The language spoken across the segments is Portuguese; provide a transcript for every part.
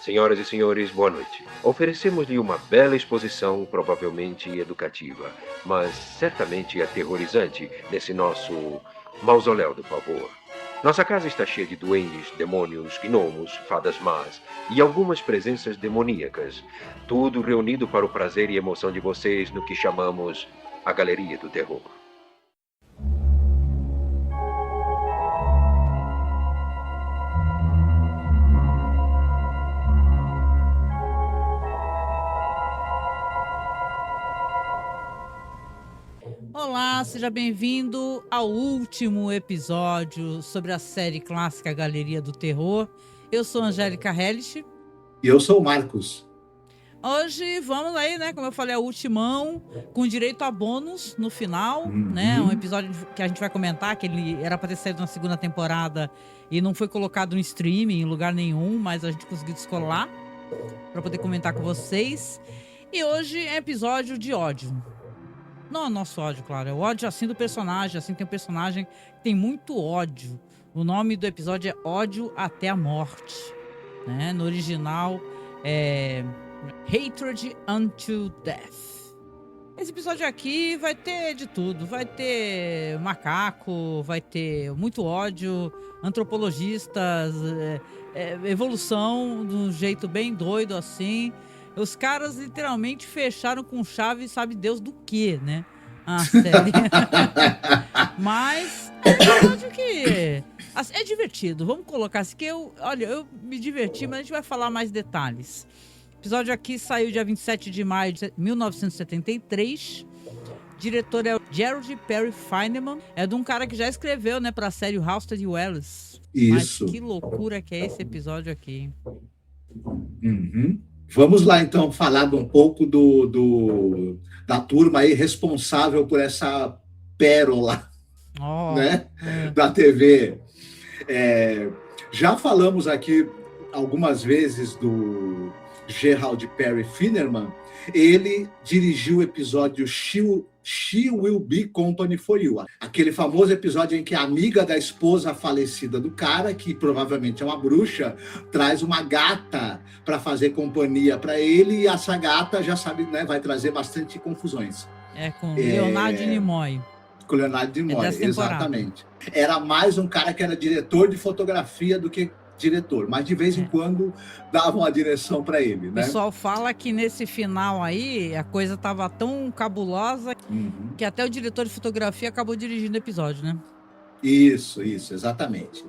Senhoras e senhores, boa noite. Oferecemos-lhe uma bela exposição, provavelmente educativa, mas certamente aterrorizante, nesse nosso mausoléu do pavor. Nossa casa está cheia de duendes, demônios, gnomos, fadas más e algumas presenças demoníacas. Tudo reunido para o prazer e emoção de vocês no que chamamos a Galeria do Terror. Olá, seja bem-vindo ao último episódio sobre a série clássica Galeria do Terror. Eu sou Angélica Hellish. E eu sou o Marcos. Hoje vamos aí, né? Como eu falei, é o ultimão, com direito a bônus no final, né? Um episódio que a gente vai comentar, que ele era para ter saído na segunda temporada e não foi colocado no streaming em lugar nenhum, mas a gente conseguiu descolar para poder comentar com vocês. E hoje é episódio de ódio. Não é o nosso ódio, claro. É o ódio assim do personagem. Assim, tem um personagem que tem muito ódio. O nome do episódio é Ódio até a Morte, né? No original é Hatred Unto Death. Esse episódio aqui vai ter de tudo. Vai ter macaco, vai ter muito ódio, antropologistas, evolução de um jeito bem doido assim. Os caras literalmente fecharam com chave, sabe Deus do que, né? A série. Mas eu acho que assim, é divertido. Vamos colocar assim que eu me diverti, mas a gente vai falar mais detalhes. O episódio aqui saiu dia 27 de maio de 1973. O diretor é o Gerald Perry Feineman. É de um cara que já escreveu, né, pra série Halstead Wells. Isso. Mas que loucura que é esse episódio aqui. Vamos lá, então, falar um pouco da turma aí responsável por essa pérola, né, da TV. Já falamos aqui algumas vezes do Gerald Perry Feineman. Ele dirigiu o episódio She Will Be Company for You. Aquele famoso episódio em que a amiga da esposa falecida do cara, que provavelmente é uma bruxa, traz uma gata para fazer companhia para ele, e essa gata, já sabe, né, vai trazer bastante confusões. Com Leonardo Nimoy. Com Leonardo Nimoy, exatamente. Era mais um cara que era diretor de fotografia do que diretor, mas de vez em quando davam a direção para ele, né? O pessoal fala que nesse final aí a coisa tava tão cabulosa que até o diretor de fotografia acabou dirigindo o episódio, né? Isso, exatamente.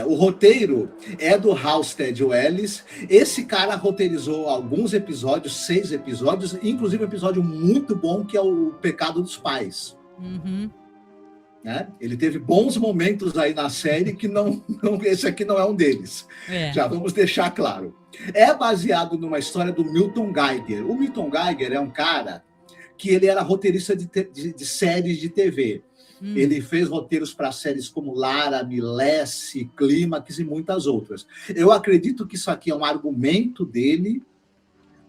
O roteiro é do Halstead Wells. Esse cara roteirizou alguns episódios, 6 episódios, inclusive um episódio muito bom que é o Pecado dos Pais. Né? Ele teve bons momentos aí na série que esse aqui não é um deles. Já vamos deixar claro. É baseado numa história do Milton Geiger. O Milton Geiger é um cara que ele era roteirista de séries de TV. Ele fez roteiros para séries como Lara, Milesse, Clímax e muitas outras. Eu acredito que isso aqui é um argumento dele,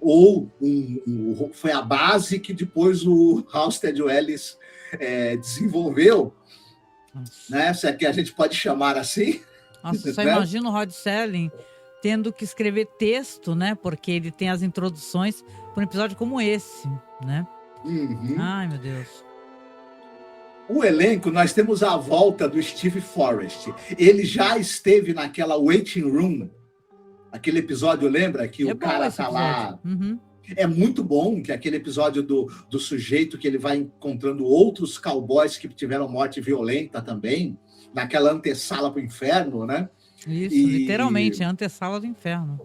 ou foi a base que depois o Halstead Wells desenvolveu, né? Se é que a gente pode chamar assim. Nossa, só né? imagina o Rod Serling tendo que escrever texto, né? Porque ele tem as introduções para um episódio como esse, né? Ai, meu Deus. O elenco, nós temos a volta do Steve Forrest. Ele já esteve naquela Waiting Room, aquele episódio, lembra? Que o cara tá lá. É muito bom, que é aquele episódio do sujeito que ele vai encontrando outros cowboys que tiveram morte violenta também, naquela antessala para o inferno, né? Isso, literalmente, é a antessala do inferno.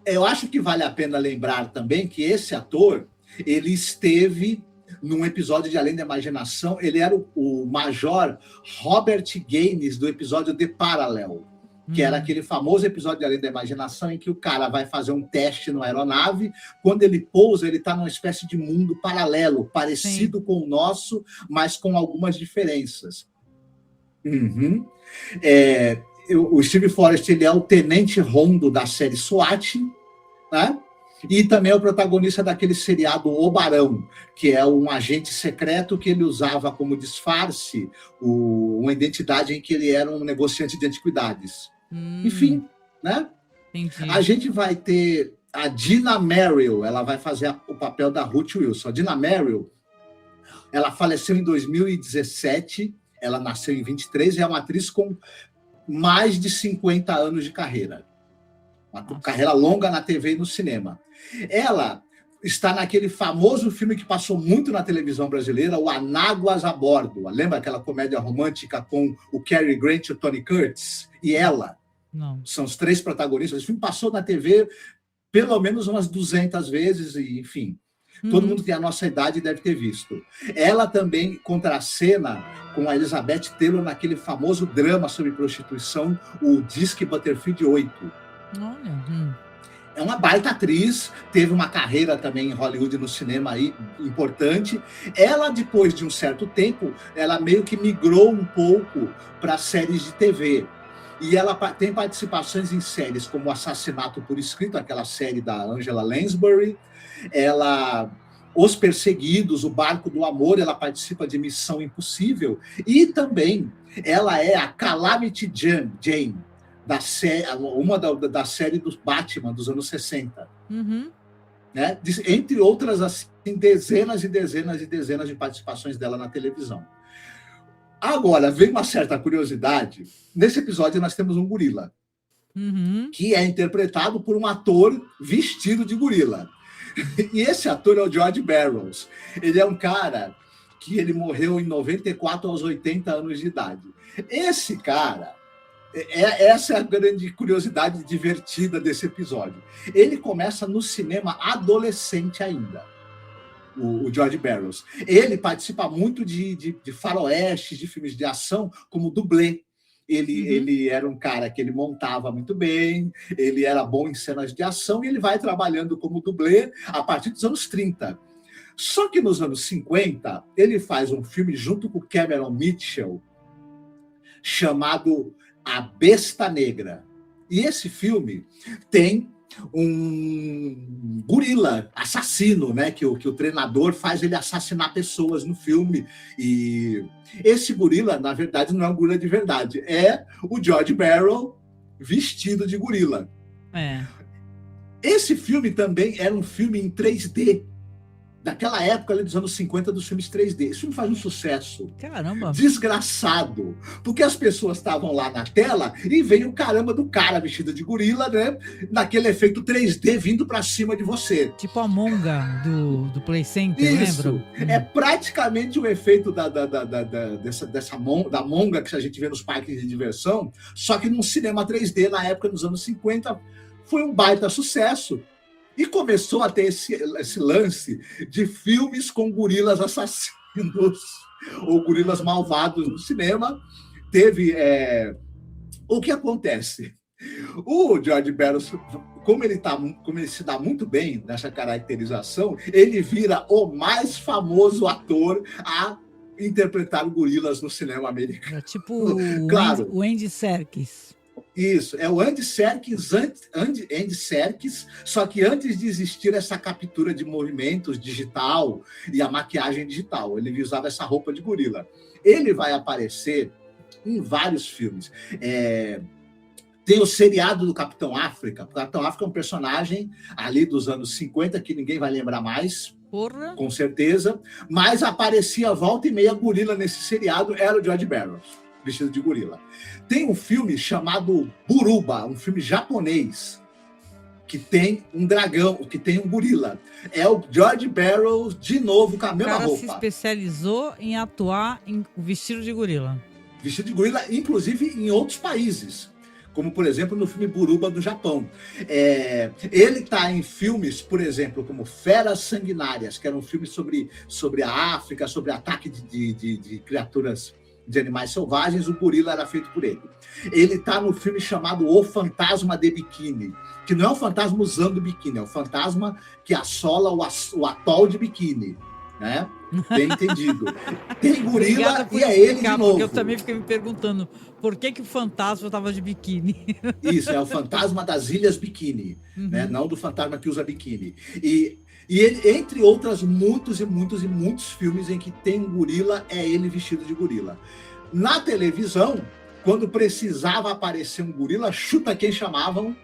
Eu acho que vale a pena lembrar também que esse ator, ele esteve num episódio de Além da Imaginação, ele era o Major Robert Gaines do episódio The Parallel, que era aquele famoso episódio de Além da Imaginação em que o cara vai fazer um teste numa aeronave, quando ele pousa, ele está numa espécie de mundo paralelo, parecido com o nosso, mas com algumas diferenças. O Steve Forrest, ele é o tenente Rondo da série SWAT, né? E também é o protagonista daquele seriado O Barão, que é um agente secreto que ele usava como disfarce uma identidade em que ele era um negociante de antiguidades. Enfim, né? Entendi. A gente vai ter a Dina Merrill, ela vai fazer o papel da Ruth Wilson. A Dina Merrill, ela faleceu em 2017, ela nasceu em 23 e é uma atriz com mais de 50 anos de carreira. Uma carreira longa na TV e no cinema. Ela está naquele famoso filme que passou muito na televisão brasileira, o Anáguas a Bordo. Lembra aquela comédia romântica com o Cary Grant e o Tony Curtis? E ela. Não. São os 3 protagonistas. Esse filme passou na TV pelo menos umas 200 vezes, e, enfim. Todo mundo que tem a nossa idade deve ter visto. Ela também contracena com a Elizabeth Taylor naquele famoso drama sobre prostituição, o Disque Butterfield 8. Olha. É uma baita atriz, teve uma carreira também em Hollywood, no cinema aí, importante. Ela, depois de um certo tempo, ela meio que migrou um pouco para séries de TV. E ela tem participações em séries como Assassinato por Escrito, aquela série da Angela Lansbury. Os Perseguidos, O Barco do Amor, ela participa de Missão Impossível. E também ela é a Calamity Jane, uma da série do Batman dos anos 60. Né? Entre outras, assim, dezenas e dezenas e dezenas de participações dela na televisão. Agora, vem uma certa curiosidade. Nesse episódio, nós temos um gorila, que é interpretado por um ator vestido de gorila. E esse ator é o George Barrows. Ele é um cara que ele morreu em 94 aos 80 anos de idade. Esse cara... Essa é a grande curiosidade divertida desse episódio. Ele começa no cinema adolescente ainda, o George Barrows. Ele participa muito de faroeste, de filmes de ação, como dublê. Ele era um cara que ele montava muito bem, ele era bom em cenas de ação, e ele vai trabalhando como dublê a partir dos anos 30. Só que nos anos 50, ele faz um filme junto com Cameron Mitchell, chamado A Besta Negra. E esse filme tem um gorila assassino, né? Que o treinador faz ele assassinar pessoas no filme. E esse gorila, na verdade, não é um gorila de verdade. É o George Barrows vestido de gorila. Esse filme também era um filme em 3D. Daquela época, ali dos anos 50, dos filmes 3D. Esse filme faz um sucesso. Caramba! Desgraçado. Porque as pessoas estavam lá na tela e veio o caramba do cara vestido de gorila, né? Naquele efeito 3D vindo pra cima de você. Tipo a monga do Play Center, Isso. lembra? É praticamente o efeito da monga que a gente vê nos parques de diversão, só que num cinema 3D, na época, nos anos 50, foi um baita sucesso. E começou a ter esse lance de filmes com gorilas assassinos ou gorilas malvados no cinema. Teve... O que acontece? O George Barrows, como ele se dá muito bem nessa caracterização, ele vira o mais famoso ator a interpretar gorilas no cinema americano. É tipo claro. o Andy Serkis. Isso, é o Andy Serkis, só que antes de existir essa captura de movimentos digital e a maquiagem digital, ele usava essa roupa de gorila. Ele vai aparecer em vários filmes. Tem o seriado do Capitão África. O Capitão África é um personagem ali dos anos 50 que ninguém vai lembrar mais, Porra. Com certeza, mas aparecia volta e meia gorila nesse seriado, era o George Barrows, vestido de gorila. Tem um filme chamado Buruba, um filme japonês, que tem um dragão, que tem um gorila. É o George Barrows, de novo, com a mesma roupa. O cara se especializou em atuar em vestido de gorila. Vestido de gorila, inclusive em outros países, como, por exemplo, no filme Buruba, do Japão. Ele está em filmes, por exemplo, como Feras Sanguinárias, que era um filme sobre a África, sobre ataque de criaturas, de animais selvagens. O gorila era feito por ele. Ele está no filme chamado O Fantasma de Biquíni, que não é um fantasma usando biquíni, é um fantasma que assola o atol de biquíni, né? Bem entendido. Tem gorila e é ele de novo. Porque eu também fiquei me perguntando por que o fantasma estava de biquíni. Isso, é o fantasma das Ilhas Biquíni, né? Não do fantasma que usa biquíni. E ele, entre outras, muitos filmes em que tem um gorila, é ele vestido de gorila. Na televisão, quando precisava aparecer um gorila, chuta quem chamavam?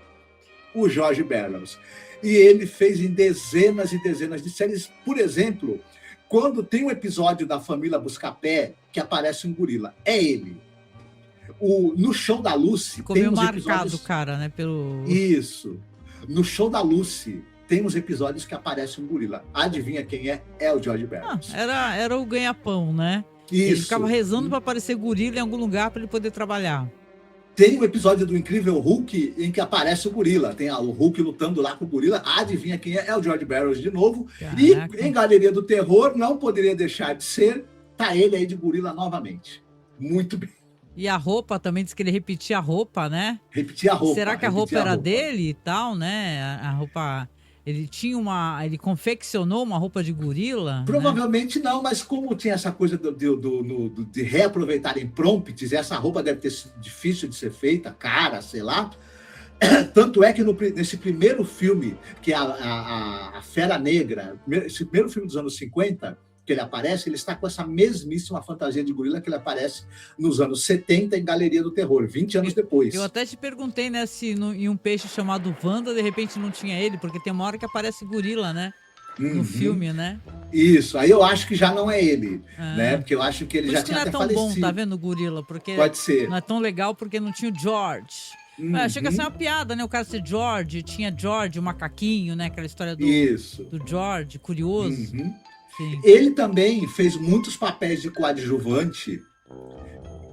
o George Barrows. E ele fez em dezenas e dezenas de séries. Por exemplo, quando tem um episódio da Família Buscapé que aparece um gorila, é ele. No Show da Lucy... Ficou meio marcado, cara, né? Isso. No Show da Lucy, tem uns episódios que aparece um gorila. Adivinha quem é? É o George Barrows. Era o ganha-pão, né? Isso. Ele ficava rezando para aparecer gorila em algum lugar para ele poder trabalhar. Tem um episódio do Incrível Hulk em que aparece o gorila. Tem o Hulk lutando lá com o gorila. Adivinha quem é? É o George Barrows de novo. Caraca. E em Galeria do Terror, não poderia deixar de ser, tá ele aí de gorila novamente. Muito bem. E a roupa também, diz que ele repetia a roupa, né? Repetia a roupa. Será que a roupa era dele e tal, né? A roupa... Ele ele confeccionou uma roupa de gorila? Provavelmente, né? Não, mas como tinha essa coisa de reaproveitarem prompts, essa roupa deve ter sido difícil de ser feita, cara, sei lá. Tanto é que nesse primeiro filme, que é a Fera Negra, esse primeiro filme dos anos 50, que ele aparece, ele está com essa mesmíssima fantasia de gorila que ele aparece nos anos 70 em Galeria do Terror, 20 anos depois. Eu até te perguntei, né, se em um peixe chamado Wanda, de repente não tinha ele, porque tem uma hora que aparece gorila, né? No filme, né? Isso, aí eu acho que já não é ele, né? Porque eu acho que ele já tinha até falecido. Não é tão bom, tá vendo, o gorila? Porque pode ser. Não é tão legal porque não tinha o George. Chega a ser uma piada, né? O cara ser George, tinha George, o macaquinho, né? Aquela história do George, curioso. Sim. Ele também fez muitos papéis de coadjuvante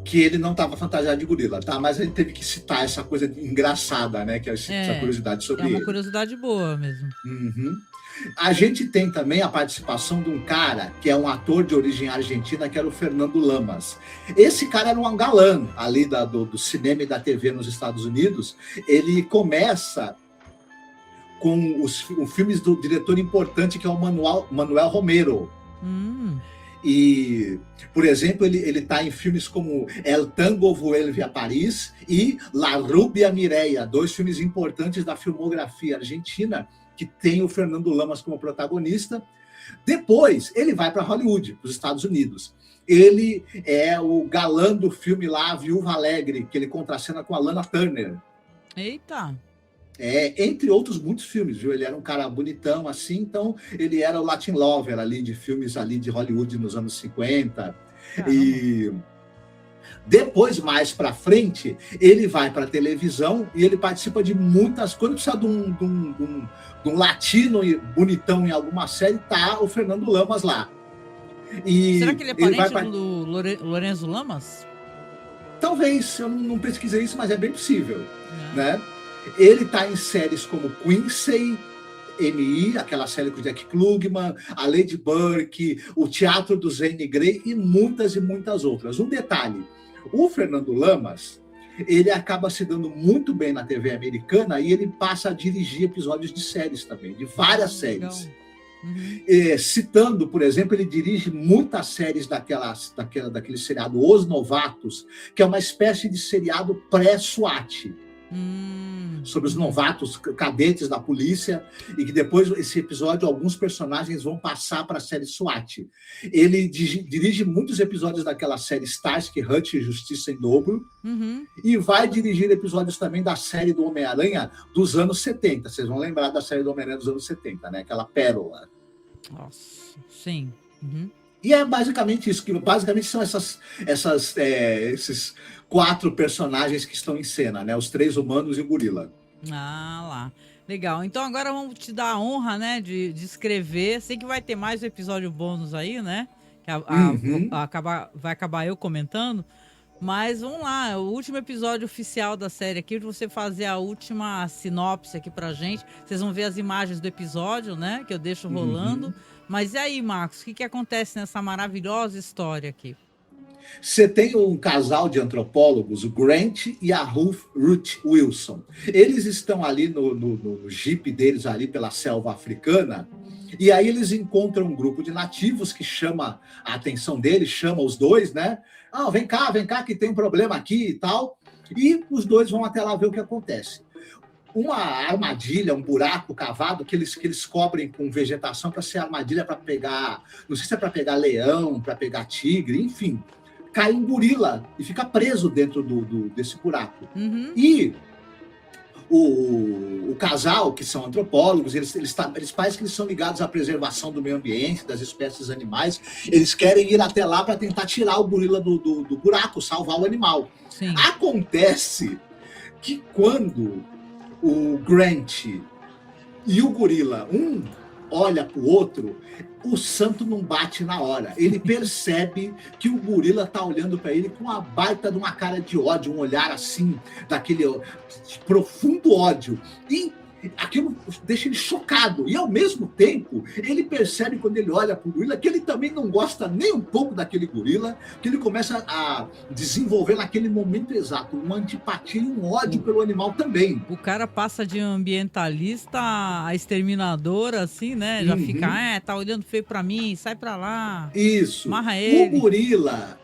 que ele não estava fantasiado de gorila, tá? Mas ele teve que citar essa coisa engraçada, né? Que é essa curiosidade sobre ele. É uma curiosidade boa mesmo. A gente tem também a participação de um cara que é um ator de origem argentina, que era o Fernando Lamas. Esse cara era um galã ali do cinema e da TV nos Estados Unidos. Ele começa com os filmes do diretor importante, que é o Manuel Romero. E, por exemplo, ele está em filmes como El Tango Vuelve a Paris e La Rubia Mireia, 2 filmes importantes da filmografia argentina, que tem o Fernando Lamas como protagonista. Depois, ele vai para Hollywood, para os Estados Unidos. Ele é o galã do filme lá, Viúva Alegre, que ele contracena com a Lana Turner. Eita! Entre outros muitos filmes, viu? Ele era um cara bonitão, assim, então ele era o Latin Lover ali, de filmes ali de Hollywood nos anos 50. Caramba. E depois, mais para frente, ele vai para a televisão e ele participa de muitas coisas. Precisa de um latino bonitão em alguma série, tá o Fernando Lamas lá. Será que ele é parente do Lorenzo Lamas? Talvez, eu não pesquisei isso, mas é bem possível, né? Ele está em séries como Quincy, M.I., aquela série com o Jack Klugman, a Lady Burke, o Teatro do Zane Grey e muitas outras. Um detalhe, o Fernando Lamas, ele acaba se dando muito bem na TV americana e ele passa a dirigir episódios de séries também, de várias séries. Citando, por exemplo, ele dirige muitas séries daquele seriado Os Novatos, que é uma espécie de seriado pré-SWAT. Sobre os novatos cadetes da polícia, e que depois, esse episódio, alguns personagens vão passar para a série SWAT. Ele dirige muitos episódios daquela série Starsky Hutch, Justiça em Dobro, e vai dirigir episódios também da série do Homem-Aranha dos anos 70. Vocês vão lembrar da série do Homem-Aranha dos anos 70, né? Aquela pérola. Nossa, sim. E é basicamente isso, que basicamente são esses 4 personagens que estão em cena, né? Os 3 humanos e o gorila. Ah, lá. Legal. Então agora vamos te dar a honra, né, de escrever. Sei que vai ter mais episódio bônus aí, né? Que vai acabar eu comentando. Mas vamos lá, o último episódio oficial da série aqui, você fazer a última sinopse aqui pra gente. Vocês vão ver as imagens do episódio, né? Que eu deixo rolando. Mas e aí, Marcos, o que acontece nessa maravilhosa história aqui? Você tem um casal de antropólogos, o Grant e a Ruth Wilson. Eles estão ali no jeep deles, ali pela selva africana, e aí eles encontram um grupo de nativos que chama a atenção deles, chama os dois, né? Ah, vem cá, que tem um problema aqui e tal. E os dois vão até lá ver o que acontece. Uma armadilha, um buraco cavado que eles cobrem com vegetação para ser armadilha para pegar, não sei se é para pegar leão, para pegar tigre, enfim. Cai um gorila e fica preso dentro desse buraco. E o casal, que são antropólogos, eles parecem que eles são ligados à preservação do meio ambiente, das espécies animais. Eles querem ir até lá para tentar tirar o gorila do buraco, salvar o animal. Sim. Acontece que quando o Grant e o gorila, um olha para o outro, o santo não bate na hora. Ele percebe que o gorila tá olhando para ele com uma baita de uma cara de ódio, um olhar assim, daquele profundo ódio. E aquilo deixa ele chocado. E ao mesmo tempo, ele percebe quando ele olha para o gorila que ele também não gosta nem um pouco daquele gorila, que ele começa a desenvolver naquele momento exato uma antipatia e um ódio pelo animal também. O cara passa de ambientalista a exterminador, assim, né? Já fica, tá olhando feio pra mim, sai pra lá. Isso. Amarra ele. O gorila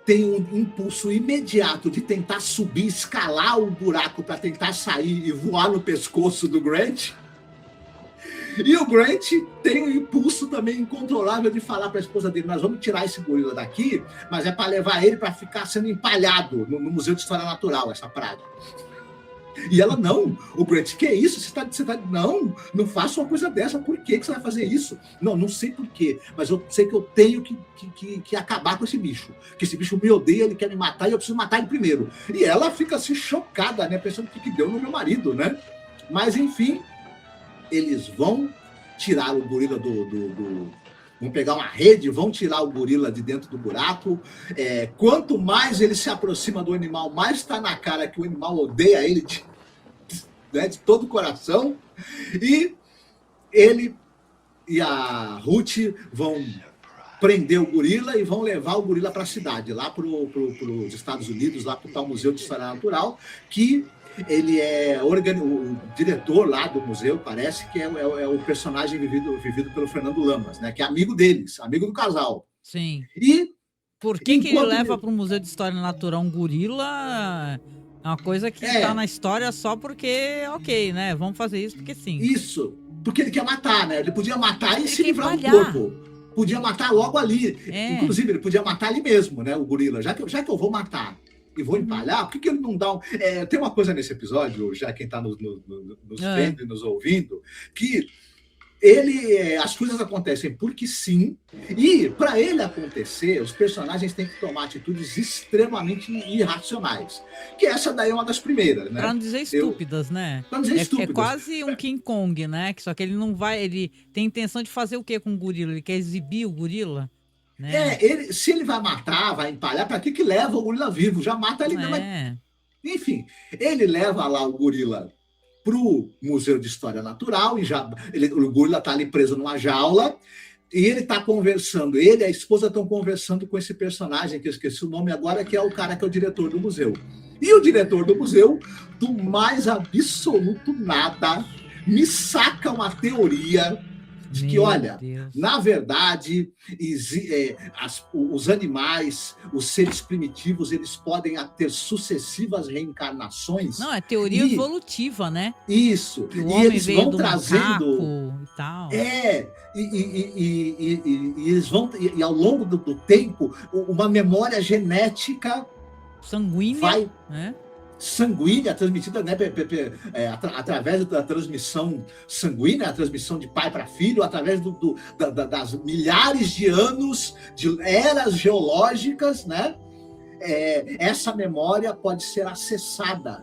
tem um impulso imediato de tentar subir, escalar o buraco para tentar sair e voar no pescoço do Grant. E o Grant tem um impulso também incontrolável de falar para a esposa dele: nós vamos tirar esse gorila daqui, mas é para levar ele para ficar sendo empalhado no Museu de História Natural, essa praga. E ela: não, o Grant, que é isso? Você tá... Não faça uma coisa dessa. Por que você vai fazer isso? Não sei por quê, mas eu sei que eu tenho que acabar com esse bicho. Que esse bicho me odeia, ele quer me matar e eu preciso matar ele primeiro. E ela fica assim chocada, né? Pensando o que deu no meu marido, né? Mas enfim, eles vão tirar o gorila vão pegar uma rede, vão tirar o gorila de dentro do buraco. Quanto mais ele se aproxima do animal, mais está na cara que o animal odeia ele de todo o coração. E ele e a Ruth vão prender o gorila e vão levar o gorila para a cidade, lá para os Estados Unidos, lá para o tal Museu de História Natural, que ele é o diretor lá do museu, parece que é o personagem vivido pelo Fernando Lamas, né? Que é amigo deles, amigo do casal. Sim. E por que ele leva para o Museu de História Natural um gorila? É uma coisa que tá na história só porque, ok, né? Vamos fazer isso porque sim. Isso, porque ele quer matar, né? Ele podia matar e se livrar do corpo. Podia matar logo ali. Inclusive, ele podia matar ali mesmo, né? O gorila. Já que eu vou matar e vou empalhar, por que ele não dá um... tem uma coisa nesse episódio, já quem está nos vendo e nos ouvindo, que as coisas acontecem porque sim, e para ele acontecer, os personagens têm que tomar atitudes extremamente irracionais, que essa daí é uma das primeiras, né? Para não dizer estúpidas, né? Pra não dizer estúpidas. É quase um King Kong, né? Só que ele não vai... Ele tem intenção de fazer o quê com o gorila? Ele quer exibir o gorila? Né? Se ele vai matar, vai empalhar, para que leva o gorila vivo? Já mata ele. Enfim, ele leva lá o gorila pro Museu de História Natural, e o gorila tá ali preso numa jaula, e ele tá conversando, ele e a esposa estão conversando com esse personagem, que eu esqueci o nome agora, que é o cara que é o diretor do museu. E o diretor do museu, do mais absoluto nada, me saca uma teoria de que, olha, na verdade, os animais, os seres primitivos, eles podem ter sucessivas reencarnações. Não, é teoria evolutiva, né? Isso. Que o homem eles vão trazendo e tal. E eles vão, e ao longo do tempo, uma memória genética sanguínea, né? Sanguínea, transmitida, né, através da transmissão sanguínea, a transmissão de pai para filho, através das milhares de anos, de eras geológicas, né? Essa memória pode ser acessada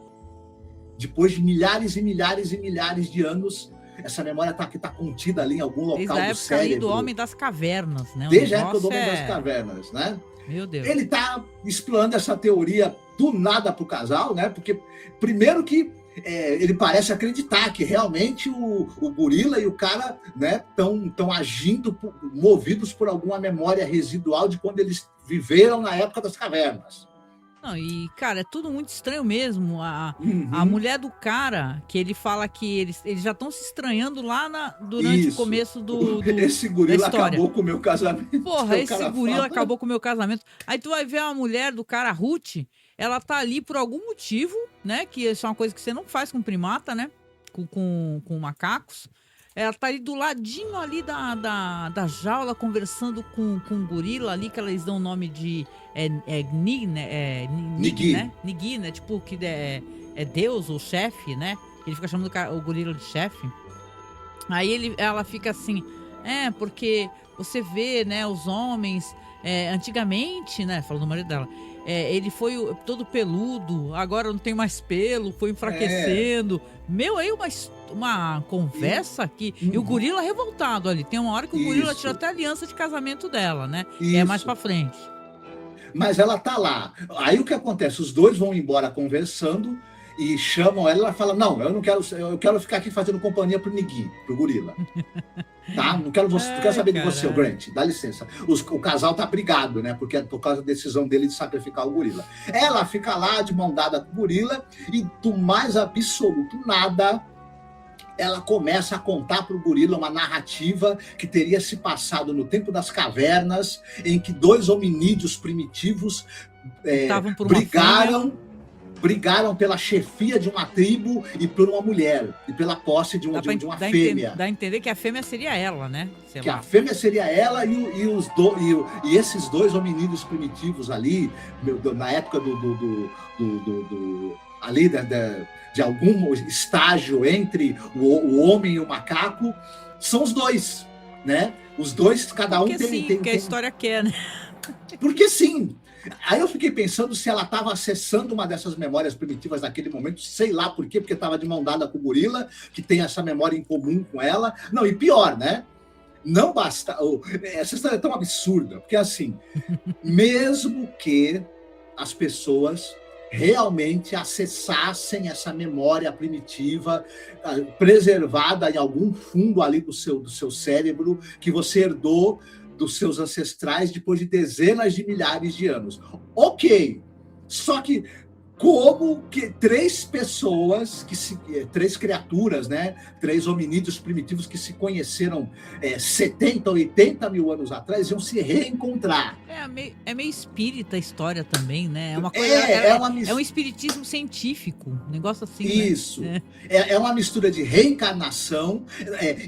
depois de milhares e milhares e milhares de anos. Essa memória que está contida ali em algum local do cérebro. Desde a época do Homem das Cavernas, né? Desde a época do Homem das Cavernas, né? Meu Deus. Ele está explorando essa teoria do nada para o casal, né? Porque, primeiro que ele parece acreditar que realmente o gorila e o cara, né, estão agindo, movidos por alguma memória residual de quando eles viveram na época das cavernas. Não, e, cara, é tudo muito estranho mesmo. A mulher do cara, que ele fala que eles já estão se estranhando lá durante o começo esse gorila acabou com o meu casamento. Porra, esse gorila acabou com o meu casamento. Aí tu vai ver a mulher do cara, Ruth, ela tá ali por algum motivo, né? Que isso é uma coisa que você não faz com primata, né? Com macacos. Ela tá ali do ladinho ali da jaula, conversando com o gorila ali, que eles dão o nome de Nigi, né? Nigi, né? Tipo, que é Deus ou chefe, né? Ele fica chamando o gorila de chefe. Aí ela fica assim, porque você vê, né, os homens, antigamente, né, falando do marido dela, ele foi todo peludo, agora não tem mais pelo, foi enfraquecendo. Aí uma conversa aqui, e o gorila revoltado ali. Tem uma hora que o gorila tira até a aliança de casamento dela, né? E é mais pra frente. Mas ela tá lá. Aí o que acontece? Os dois vão embora conversando e chamam ela. Ela fala: não, eu quero ficar aqui fazendo companhia pro Nigui, pro gorila. Tá? Não quero saber de você, o Grant. Dá licença. O casal tá brigado, né? Porque é por causa da decisão dele de sacrificar o gorila. Ela fica lá de mão dada com o gorila e do mais absoluto nada, ela começa a contar para o gorila uma narrativa que teria se passado no tempo das cavernas, em que dois hominídeos primitivos brigaram pela chefia de uma tribo e por uma mulher, e pela posse de uma fêmea. Dá a entender que a fêmea seria ela, né? A fêmea seria ela e esses dois hominídeos primitivos ali, na época ali de algum estágio entre o homem e o macaco, são os dois, né? Os dois, cada um tem... Porque a história quer, né? Porque sim. Aí eu fiquei pensando se ela estava acessando uma dessas memórias primitivas naquele momento, sei lá por quê, porque estava de mão dada com o gorila, que tem essa memória em comum com ela. Não, e pior, né? Não basta... Essa história é tão absurda, porque assim, mesmo que as pessoas realmente acessassem essa memória primitiva, preservada em algum fundo ali do seu cérebro, que você herdou dos seus ancestrais depois de dezenas de milhares de anos. Ok, só que como que três criaturas, né? 3 hominídeos primitivos que se conheceram 70, 80 mil anos atrás iam se reencontrar. É meio espírita a história também, né? É uma coisa, é um espiritismo científico, um negócio assim. Isso. Né? É uma mistura de reencarnação,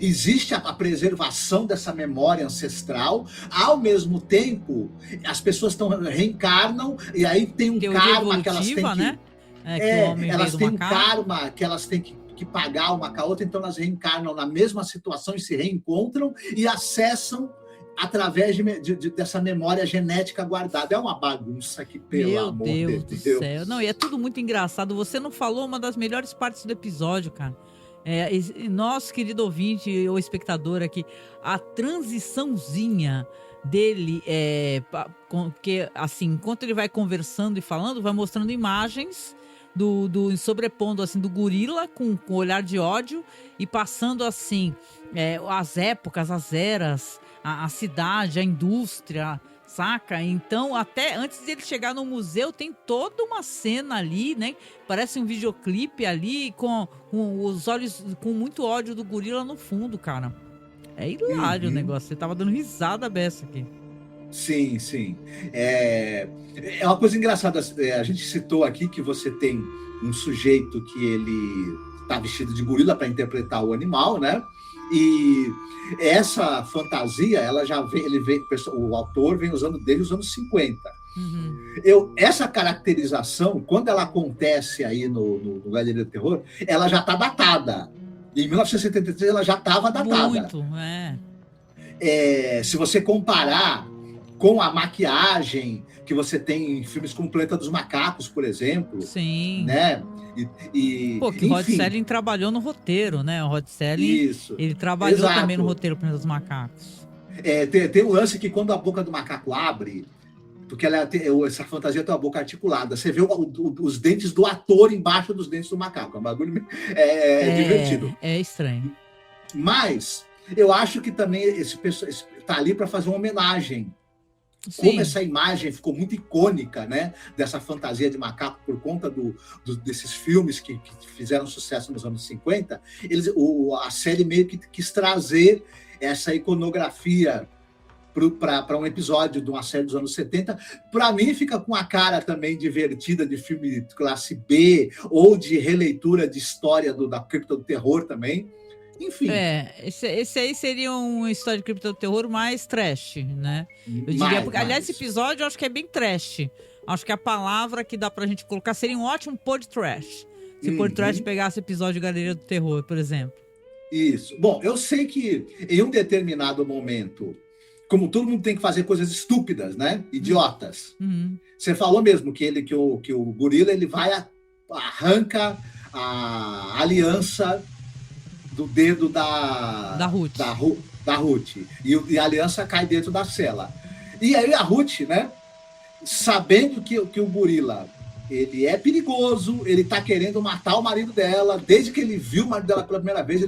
existe a preservação dessa memória ancestral, ao mesmo tempo as pessoas reencarnam e aí tem um karma que elas têm que... Né? Elas têm um karma que elas têm que pagar uma com a outra, então elas reencarnam na mesma situação e se reencontram e acessam através dessa memória genética guardada. É uma bagunça que, pelo amor de Deus do céu. Não, e é tudo muito engraçado. Você não falou uma das melhores partes do episódio, cara. Nosso querido ouvinte ou espectador aqui, a transiçãozinha dele, porque assim, enquanto ele vai conversando e falando, vai mostrando imagens sobrepondo assim do gorila com olhar de ódio e passando assim as épocas, as eras, a cidade, a indústria, saca? Então, até antes de ele chegar no museu, tem toda uma cena ali, né? Parece um videoclipe ali com os olhos, com muito ódio do gorila no fundo, cara. É hilário o negócio. Você tava dando risada beça aqui. Sim, sim. É uma coisa engraçada. A gente citou aqui que você tem um sujeito que ele tá vestido de gorila para interpretar o animal, né? E essa fantasia, o autor vem usando desde os anos 50. Essa caracterização, quando ela acontece aí no Galeria do Terror, ela já está datada. Em 1973 ela já estava datada. Muito, se você comparar com a maquiagem que você tem em filmes como Planeta dos Macacos, por exemplo. Sim. Né? Que o Rod Serling trabalhou no roteiro, né? O Rod Serling, ele trabalhou também no roteiro Planeta dos Macacos. Tem um lance que quando a boca do macaco abre, porque essa fantasia tem uma boca articulada, você vê os dentes do ator embaixo dos dentes do macaco. É um bagulho divertido. É estranho. Mas eu acho que também esse pessoal está ali para fazer uma homenagem. Sim. Como essa imagem ficou muito icônica, né, dessa fantasia de macaco por conta desses filmes que fizeram sucesso nos anos 50, a série meio que quis trazer essa iconografia para um episódio de uma série dos anos 70. Para mim, fica com a cara também divertida de filme classe B ou de releitura de história da cripta do terror também. Enfim. Esse aí seria uma história de cripta do terror mais trash, né? Eu diria, porque, aliás, esse episódio eu acho que é bem trash. Acho que a palavra que dá pra gente colocar seria um ótimo pod trash. Se por trás pegasse episódio de Galeria do Terror, por exemplo. Isso. Bom, eu sei que em um determinado momento, como todo mundo tem que fazer coisas estúpidas, né? Idiotas. Você falou mesmo que o gorila ele vai arranca a aliança do dedo da Ruth. Da Ruth. E a aliança cai dentro da cela. E aí a Ruth, né? Sabendo que o gorila ele é perigoso, ele tá querendo matar o marido dela, desde que ele viu o marido dela pela primeira vez,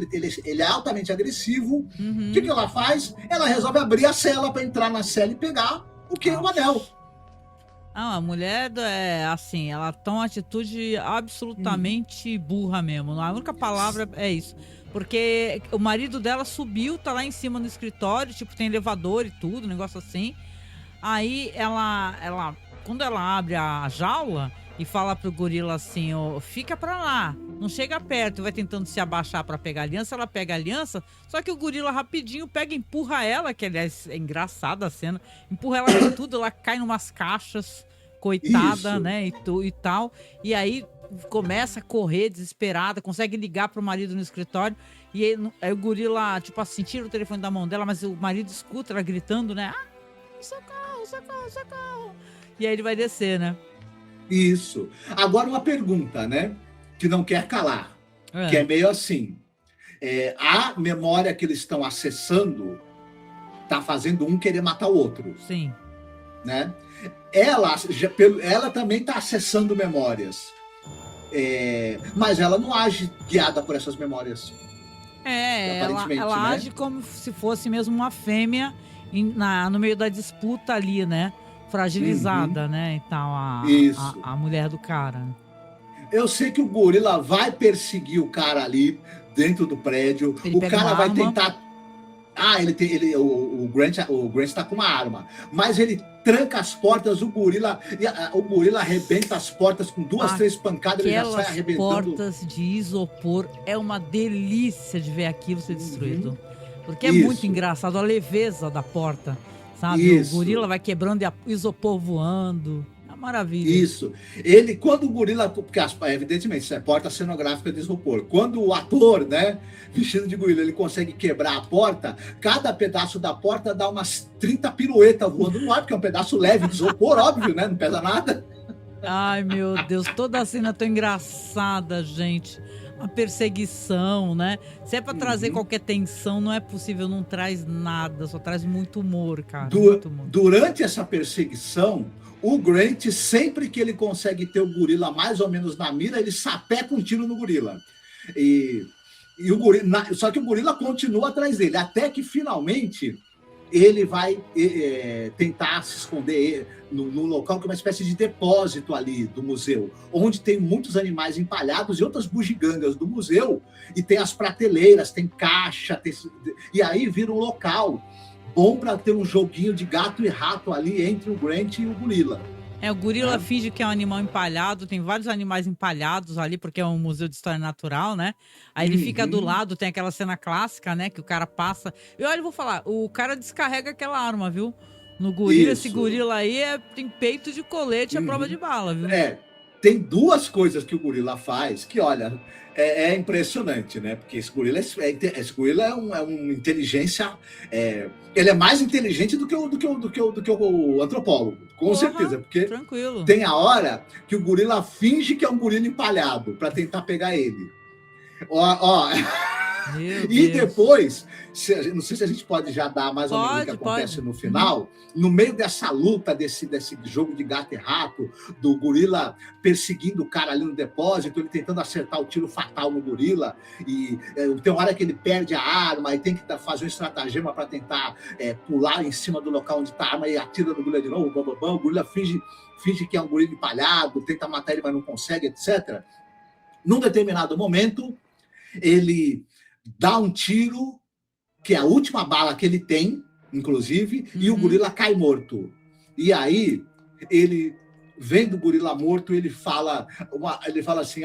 ele é altamente agressivo. O que ela faz? Ela resolve abrir a cela para entrar na cela e pegar o anel. A mulher é assim, ela toma uma atitude absolutamente burra mesmo. A única palavra é isso. Porque o marido dela subiu, tá lá em cima no escritório, tipo, tem elevador e tudo, um negócio assim. Aí ela quando ela abre a jaula e fala pro gorila assim, fica pra lá, não chega perto, vai tentando se abaixar pra pegar a aliança, ela pega a aliança, só que o gorila rapidinho pega e empurra ela, que aliás é engraçada a cena, empurra ela com tudo, ela cai numas caixas, coitada, isso, né, e tal, e aí começa a correr desesperada, consegue ligar pro marido no escritório, e aí o gorila, tipo assim, tira o telefone da mão dela, mas o marido escuta ela gritando, né, socorro, socorro, socorro. E aí ele vai descer, né? Isso. Agora uma pergunta, né? Que não quer calar. Que é meio assim. A memória que eles estão acessando tá fazendo um querer matar o outro. Sim. Né? Ela também tá acessando memórias. Mas ela não age guiada por essas memórias. Ela age como se fosse mesmo uma fêmea no meio da disputa ali, né? Fragilizada, né? Então, a mulher do cara. Eu sei que o gorila vai perseguir o cara ali dentro do prédio. O cara vai tentar. O Grant tá com uma arma. Mas ele tranca as portas, o gorila arrebenta as portas com 2-3 pancadas, ele já sai arrebentando. Portas de isopor, é uma delícia de ver aquilo ser destruído. Porque é muito engraçado a leveza da porta. Sabe? O gorila vai quebrando e isopor voando. É uma maravilha. Isso. Quando o gorila... Porque, evidentemente, isso é porta cenográfica de isopor. Quando o ator, né, vestido de gorila, ele consegue quebrar a porta, cada pedaço da porta dá umas 30 piruetas voando no ar, porque é um pedaço leve de isopor, óbvio, né? Não pesa nada. Ai, meu Deus. Toda a cena tão engraçada, gente. Uma perseguição, né? Se é pra trazer qualquer tensão, não é possível, não traz nada, só traz muito humor, cara. Muito humor. Durante essa perseguição, o Grant, sempre que ele consegue ter o gorila mais ou menos na mira, ele sapeca um tiro no gorila. E o gorila, só que o gorila continua atrás dele, até que finalmente ele vai tentar se esconder no local que é uma espécie de depósito ali do museu, onde tem muitos animais empalhados e outras bugigangas do museu, e tem as prateleiras, tem caixa, e aí vira um local bom para ter um joguinho de gato e rato ali entre o Grant e o gorila. O gorila finge que é um animal empalhado, tem vários animais empalhados ali, porque é um museu de história natural, né? Aí ele fica do lado, tem aquela cena clássica, né? Que o cara passa... E olha, eu vou falar, o cara descarrega aquela arma, viu? No gorila, esse gorila aí tem peito de colete à prova de bala, viu? Tem duas coisas que o gorila faz que, olha, é impressionante, né? Porque esse gorila é uma inteligência... ele é mais inteligente do que o antropólogo, com certeza. Porque tranquilo. Tem a hora que o gorila finge que é um gorila empalhado para tentar pegar ele. E depois, não sei se a gente pode já dar mais ou menos o que acontece no final, no meio dessa luta, desse jogo de gato e rato, do gorila perseguindo o cara ali no depósito, ele tentando acertar o tiro fatal no gorila, e tem uma hora que ele perde a arma e tem que fazer um estratagema para tentar pular em cima do local onde está a arma e atira no gorila de novo, o gorila finge que é um gorila empalhado, tenta matar ele, mas não consegue, etc. Num determinado momento, ele dá um tiro, que é a última bala que ele tem, inclusive, e o gorila cai morto. E aí, ele, vendo o gorila morto, ele fala assim,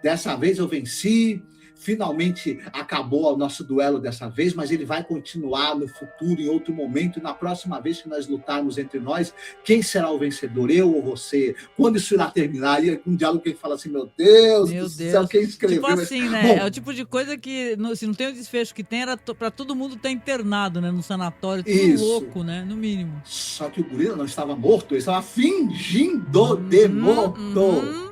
dessa vez eu venci, finalmente acabou o nosso duelo dessa vez, mas ele vai continuar no futuro, em outro momento, e na próxima vez que nós lutarmos entre nós, quem será o vencedor, eu ou você? Quando isso irá terminar? E um diálogo que ele fala assim, meu Deus do céu, quem escreveu? Tipo assim, né? Bom, é o tipo de coisa que, se não tem o desfecho que tem, era pra todo mundo estar internado, né? No sanatório, tudo isso. louco, né? No mínimo. Só que o gorila não estava morto, ele estava fingindo de morto.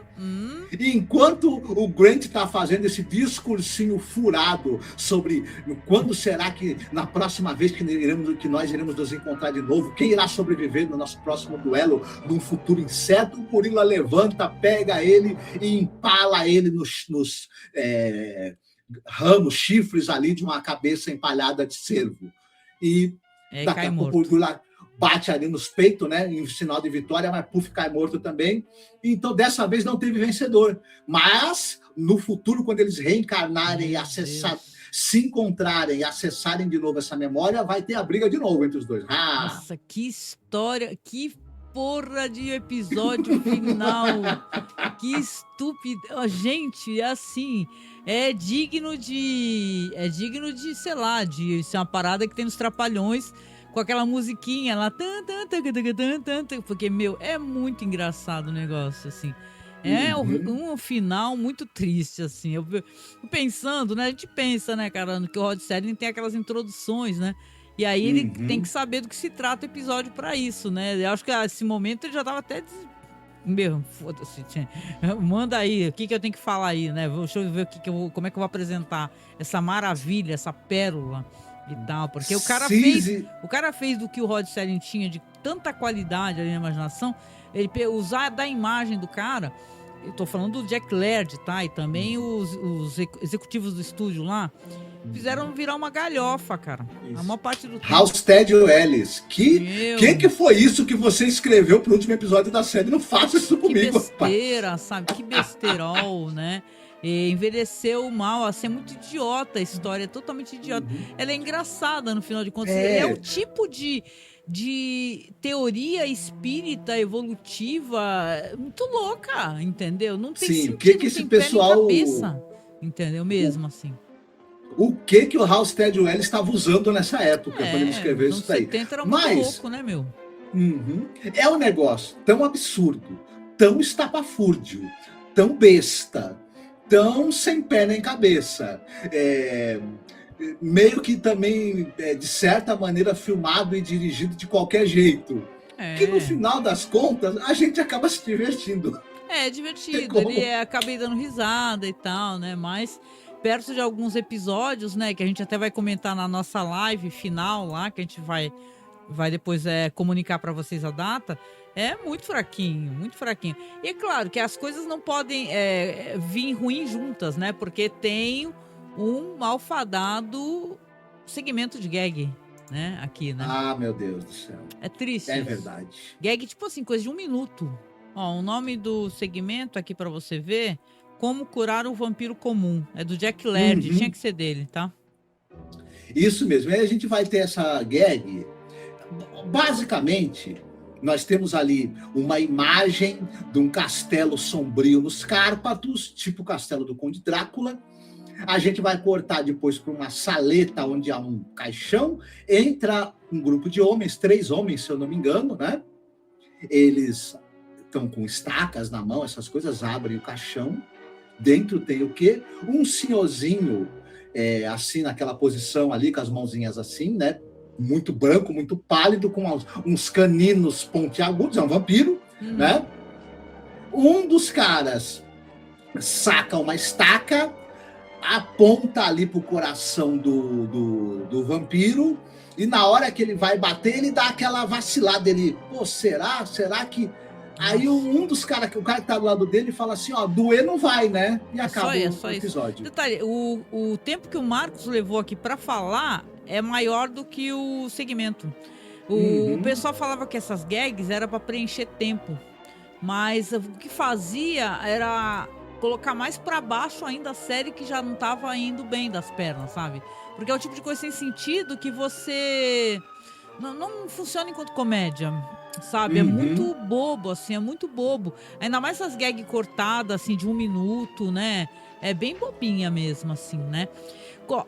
E enquanto o Grant está fazendo esse discursinho furado sobre quando será que, na próxima vez que nós iremos nos encontrar de novo, quem irá sobreviver no nosso próximo duelo, num futuro incerto, o gorila levanta, pega ele e empala ele nos ramos, chifres ali de uma cabeça empalhada de cervo. E daqui a pouco o gorila bate ali nos peitos, né, em sinal de vitória, mas Puff cai morto também. Então, dessa vez não teve vencedor. Mas, no futuro, quando eles reencarnarem e se encontrarem e acessarem de novo essa memória, vai ter a briga de novo entre os dois. Nossa, que história, que porra de episódio final. Que estúpido. Gente, assim, é digno de, sei lá, de ser uma parada que tem nos Trapalhões, com aquela musiquinha lá, porque, meu, é muito engraçado o negócio, assim. É um final muito triste, assim. Eu pensando, né? A gente pensa, né, cara, que o Rod Serling tem aquelas introduções, né? E aí ele tem que saber do que se trata o episódio pra isso, né? Eu acho que nesse momento ele já tava até... Meu, foda-se. Manda aí, o que eu tenho que falar aí, né? Deixa eu ver como é que eu vou apresentar essa maravilha, essa pérola e tal, porque o cara fez do que o Rod Serling tinha de tanta qualidade ali na imaginação, ele usar da imagem do cara. Eu tô falando do Jack Laird, tá? E também os executivos do estúdio lá fizeram virar uma galhofa, cara. Isso. A maior parte do tempo. Halstead Ellis. Que foi isso que você escreveu pro último episódio da série? Não faça isso comigo, rapaz. Que besteira, sabe? Que besterol, né? E envelheceu mal, assim, é muito idiota a história, é totalmente idiota. Ela é engraçada, no final de contas. É o tipo de teoria espírita evolutiva muito louca, entendeu? Não tem sentido, que esse pessoal... cabeça, entendeu? Mesmo assim. O que o Halstead Ellis estava usando nessa época, quando ele escreveu isso daí? 70 era muito louco, né, meu? É um negócio tão absurdo, tão estapafúrdio, tão besta, tão sem pé nem cabeça, meio que também, de certa maneira, filmado e dirigido de qualquer jeito, que no final das contas, a gente acaba se divertindo. É divertido, ele acaba dando risada e tal, né, mas perto de alguns episódios, né, que a gente até vai comentar na nossa live final lá, que a gente vai depois comunicar para vocês a data, é muito fraquinho, muito fraquinho. E é claro que as coisas não podem vir ruins juntas, né? Porque tem um malfadado segmento de gag, né? Aqui, né? Ah, meu Deus do céu. É triste. É isso. Verdade. Gag, tipo assim, coisa de 1 minuto. Ó, o nome do segmento aqui para você ver, Como Curar o Vampiro Comum. É do Jack Laird, tinha que ser dele, tá? Isso mesmo. Aí a gente vai ter essa gag. Basicamente, nós temos ali uma imagem de um castelo sombrio nos Cárpatos, tipo o castelo do Conde Drácula. A gente vai cortar depois para uma saleta onde há um caixão. Entra um grupo de homens, 3 homens, se eu não me engano, né? Eles estão com estacas na mão, essas coisas, abrem o caixão. Dentro tem o quê? Um senhorzinho, assim, naquela posição ali, com as mãozinhas assim, né? Muito branco, muito pálido, com uns caninos pontiagudos, é um vampiro, né? Um dos caras saca uma estaca, aponta ali pro coração do vampiro, e na hora que ele vai bater, ele dá aquela vacilada, ele, pô, será que... Aí um dos caras, o cara que tá do lado dele, fala assim, ó, doer não vai, né? E acaba o episódio. Detalhe, o tempo que o Marcos levou aqui pra falar é maior do que o segmento. O pessoal falava que essas gags era pra preencher tempo, mas o que fazia era colocar mais pra baixo ainda a série que já não tava indo bem das pernas, sabe? Porque é o tipo de coisa sem sentido que você... Não funciona enquanto comédia, sabe? É muito bobo, assim, é muito bobo. Ainda mais essas gags cortadas, assim, de 1 minuto, né? é bem bobinha mesmo, assim, né?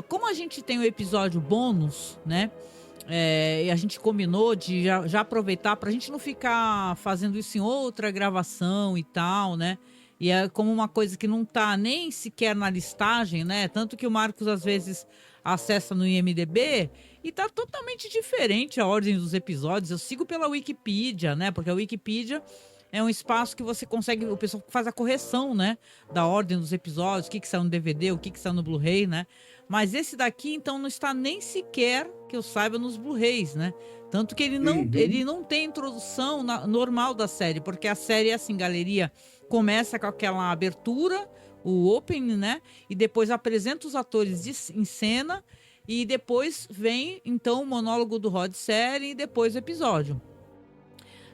Como a gente tem o episódio bônus, né? E a gente combinou de já aproveitar pra gente não ficar fazendo isso em outra gravação e tal, né? E é como uma coisa que não tá nem sequer na listagem, né? Tanto que o Marcos às vezes acessa no IMDb e tá totalmente diferente a ordem dos episódios. Eu sigo pela Wikipedia, né? Porque a Wikipedia é um espaço que você consegue, o pessoal faz a correção, né? Da ordem dos episódios, o que saiu no DVD, o que saiu no Blu-ray, né? Mas esse daqui, então, não está nem sequer, que eu saiba, nos Blu-rays, né? Tanto que ele não tem introdução normal da série, porque a série, assim, galeria, começa com aquela abertura, o opening, né? E depois apresenta os atores em cena e depois vem, então, o monólogo do Rod Serling e depois o episódio.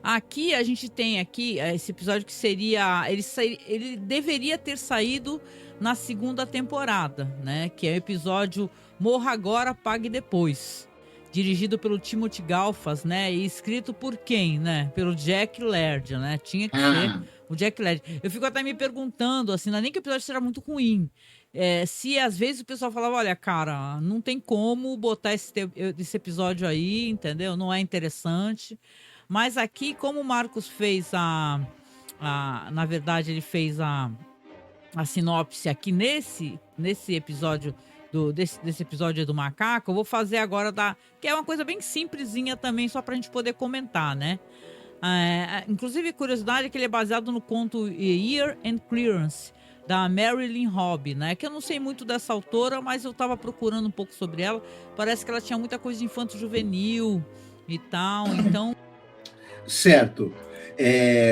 Aqui, a gente tem aqui esse episódio que seria... Ele deveria ter saído na segunda temporada, né? Que é o episódio Morra Agora, Pague Depois. Dirigido pelo Timothy Galfas, né? E escrito por quem, né? Pelo Jack Laird, né? Tinha que ser o Jack Laird. Eu fico até me perguntando, assim, não é nem que o episódio seja muito ruim. Se às vezes o pessoal falava, olha, cara, não tem como botar esse episódio aí, entendeu? Não é interessante. Mas aqui, como o Marcos fez na verdade, ele fez a sinopse aqui nesse episódio desse episódio do macaco, eu vou fazer agora que é uma coisa bem simplesinha também, só pra gente poder comentar, né? Inclusive, curiosidade é que ele é baseado no conto Year and Clearance, da Marilyn Hobby, né? Que eu não sei muito dessa autora, mas eu tava procurando um pouco sobre ela. Parece que ela tinha muita coisa de infanto-juvenil e tal, então... Certo.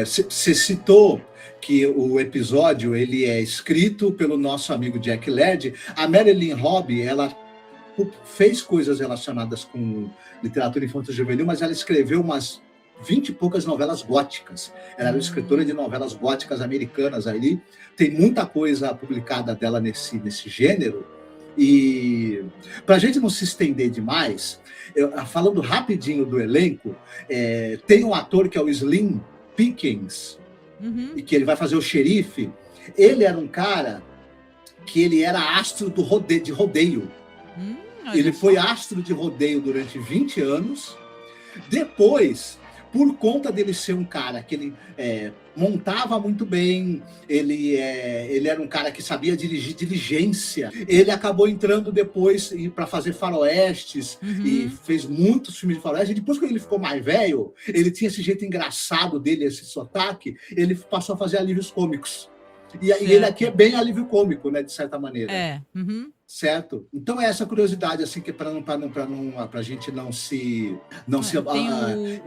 Você citou que o episódio ele é escrito pelo nosso amigo Jack Laird. A Marilyn Hobby, ela fez coisas relacionadas com literatura infanto-juvenil, mas ela escreveu umas 20 e poucas novelas góticas. Ela era escritora de novelas góticas americanas ali. Tem muita coisa publicada dela nesse gênero. E para a gente não se estender demais, falando rapidinho do elenco, tem um ator que é o Slim Pickens, e que ele vai fazer o xerife. Ele era um cara que ele era astro de rodeio. Ele foi astro de rodeio durante 20 anos. Depois, por conta dele ser um cara que ele montava muito bem, ele era um cara que sabia dirigir diligência. Ele acabou entrando depois para fazer faroestes e fez muitos filmes de faroeste. E depois, quando ele ficou mais velho, ele tinha esse jeito engraçado dele, esse sotaque, ele passou a fazer alívios cômicos. E ele aqui é bem alívio cômico, né, de certa maneira. Certo? Então é essa curiosidade, assim, que para a gente não se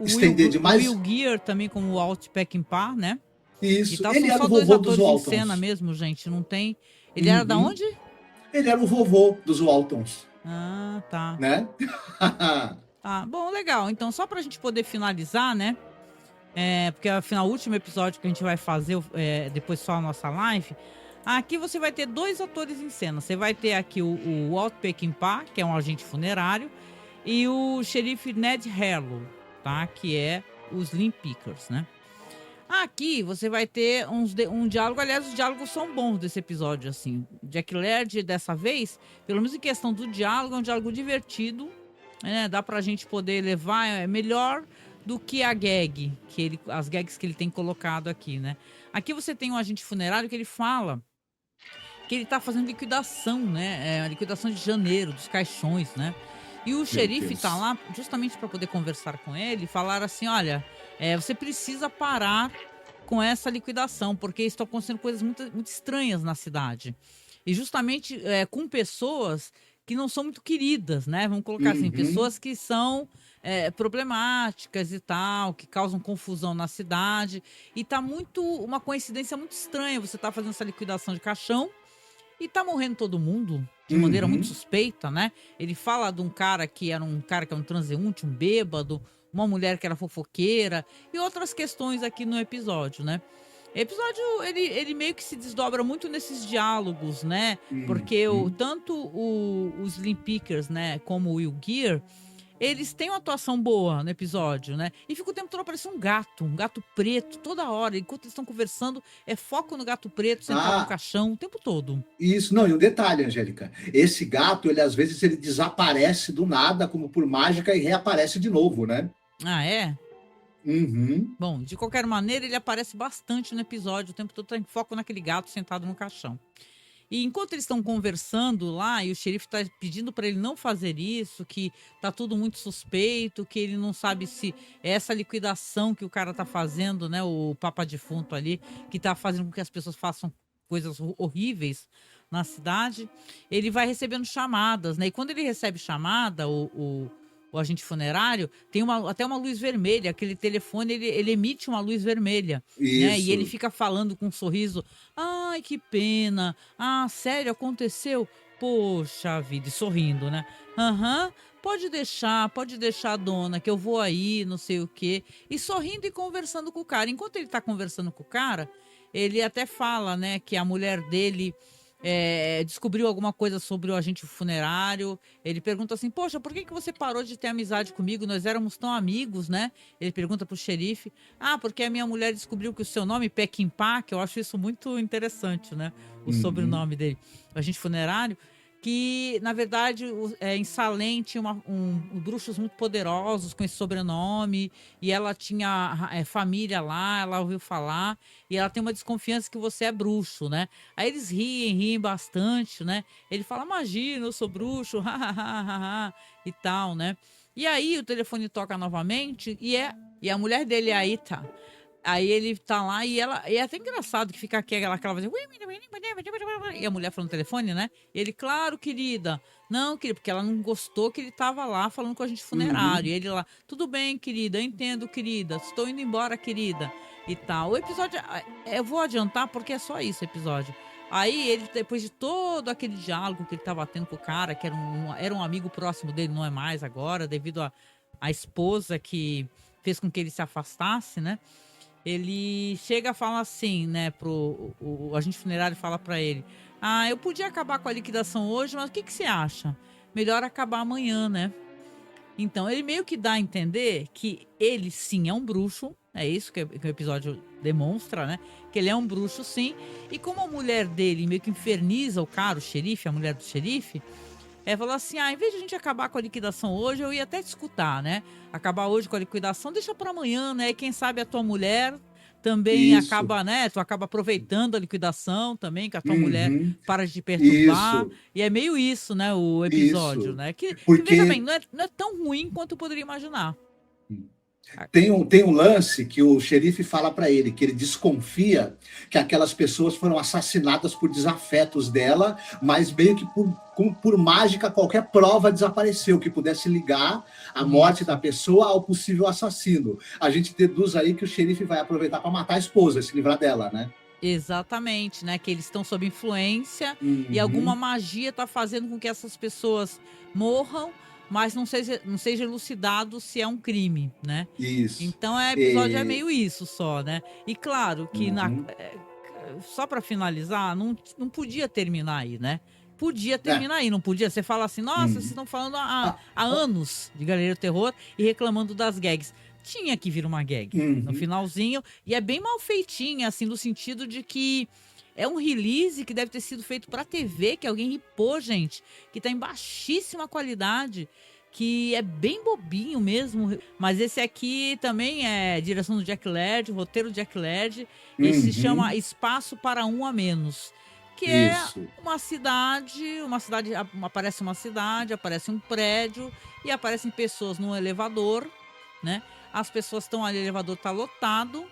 estender demais. O Will Geer também, como o Walt Peckinpah, né? Isso. Tal, ele são era só o dois vovô dos atores Waltons. em cena mesmo, gente. Não tem. Ele era da onde? Ele era o vovô dos Waltons. Ah, tá. Né? Tá. Bom, legal. Então, só pra gente poder finalizar, né? Porque afinal, o último episódio que a gente vai fazer depois só a nossa live. Aqui você vai ter dois atores em cena. Você vai ter aqui o Walt Peckinpah, que é um agente funerário, e o xerife Ned Harlow, tá? Que é os Slim Pickers, né? Aqui você vai ter um diálogo. Aliás, os diálogos são bons desse episódio, assim. Jack Laird, dessa vez, pelo menos em questão do diálogo, é um diálogo divertido, né? Dá pra gente poder levar melhor do que a gag, as gags que ele tem colocado aqui, né? Aqui você tem um agente funerário que ele fala que ele tá fazendo liquidação, né? A liquidação de janeiro, dos caixões, né? E o xerife tá lá justamente para poder conversar com ele e falar assim, olha, você precisa parar com essa liquidação, porque estão acontecendo coisas muito, muito estranhas na cidade. E justamente com pessoas que não são muito queridas, né? Vamos colocar assim, pessoas que são problemáticas e tal, que causam confusão na cidade. E tá uma coincidência muito estranha. Você tá fazendo essa liquidação de caixão e tá morrendo todo mundo de maneira muito suspeita, né? Ele fala de um cara que é um transeunte, um bêbado, uma mulher que era fofoqueira e outras questões aqui no episódio, né? O episódio, ele meio que se desdobra muito nesses diálogos, né? Porque tanto os Slim Pickers, né, como o Will Geer, eles têm uma atuação boa no episódio, né? E fica o tempo todo aparecendo um gato preto, toda hora. Enquanto eles estão conversando, é foco no gato preto, sentado no caixão, o tempo todo. Isso, não, e um detalhe, Angélica. Esse gato, ele às vezes ele desaparece do nada, como por mágica, e reaparece de novo, né? Ah, é? Uhum. Bom, de qualquer maneira, ele aparece bastante no episódio, o tempo todo tá em foco naquele gato sentado no caixão. E enquanto eles estão conversando lá, e o xerife está pedindo para ele não fazer isso, que tá tudo muito suspeito, que ele não sabe se é essa liquidação que o cara tá fazendo, né, o papa defunto ali, que tá fazendo com que as pessoas façam coisas horríveis na cidade, ele vai recebendo chamadas, né? E quando ele recebe chamada, o agente funerário tem até uma luz vermelha, aquele telefone ele emite uma luz vermelha, né? E ele fica falando com um sorriso, ai que pena, ah sério, aconteceu? Poxa vida, e sorrindo, né? Aham, pode deixar, dona, que eu vou aí, não sei o quê. E sorrindo e conversando com o cara. Enquanto ele tá conversando com o cara, ele até fala, né, que a mulher dele descobriu alguma coisa sobre o agente funerário. Ele pergunta assim, poxa, por que você parou de ter amizade comigo? Nós éramos tão amigos, né? Ele pergunta pro xerife, porque a minha mulher descobriu que o seu nome, Pequimpa, que eu acho isso muito interessante, né? O sobrenome dele, o agente funerário, que, na verdade, em Salem tinha bruxos muito poderosos com esse sobrenome, e ela tinha família lá, ela ouviu falar, e ela tem uma desconfiança que você é bruxo, né? Aí eles riem bastante, né? Ele fala, imagina, eu sou bruxo, e tal, né? E aí o telefone toca novamente, e a mulher dele aí tá. Aí ele tá lá e é até engraçado que fica aquela voz. E a mulher falando no telefone, né? E ele, claro, querida. Não, querida, porque ela não gostou que ele tava lá falando com a gente funerário. E ele lá, tudo bem, querida, eu entendo, querida. Estou indo embora, querida. E tal. O episódio, eu vou adiantar porque é só isso o episódio. Aí ele, depois de todo aquele diálogo que ele tava tendo com o cara, que era um amigo próximo dele, não é mais agora, devido à esposa que fez com que ele se afastasse, né? Ele chega e fala assim, né, o agente funerário fala pra ele, eu podia acabar com a liquidação hoje, mas o que você acha? Melhor acabar amanhã, né? Então, ele meio que dá a entender que ele sim é um bruxo, é isso que o episódio demonstra, né? Que ele é um bruxo sim, e como a mulher dele meio que inferniza o cara, o xerife, a mulher do xerife, falou assim, em vez de a gente acabar com a liquidação hoje, eu ia até te escutar, né? Acabar hoje com a liquidação, deixa pra amanhã, né? E quem sabe a tua mulher também acaba, né? Tu acaba aproveitando a liquidação também, que a tua mulher para de te perturbar. E é meio isso, né? O episódio, né? Que veja bem, não é tão ruim quanto eu poderia imaginar. Tem um lance que o xerife fala para ele, que ele desconfia que aquelas pessoas foram assassinadas por desafetos dela, mas meio que por mágica qualquer prova desapareceu que pudesse ligar a morte da pessoa ao possível assassino. A gente deduz aí que o xerife vai aproveitar para matar a esposa, se livrar dela, né? Exatamente, né? Que eles estão sob influência e alguma magia está fazendo com que essas pessoas morram, mas não seja elucidado se é um crime, né? Isso. Então o episódio é meio isso só, né? E claro que só para finalizar, não podia terminar aí, né? Podia terminar aí, não podia? Você fala assim, nossa, vocês estão falando há anos de Galeria do Terror e reclamando das gags. Tinha que vir uma gag no finalzinho, e é bem mal feitinha, assim, no sentido de que é um release que deve ter sido feito pra TV, que alguém ripou, gente, que tá em baixíssima qualidade, que é bem bobinho mesmo. Mas esse aqui também é direção do Jack Laird, roteiro do Jack Laird, e se chama Espaço para Um a Menos. Que é uma cidade, aparece uma cidade, aparece um prédio e aparecem pessoas num elevador, né? As pessoas estão ali, o elevador tá lotado.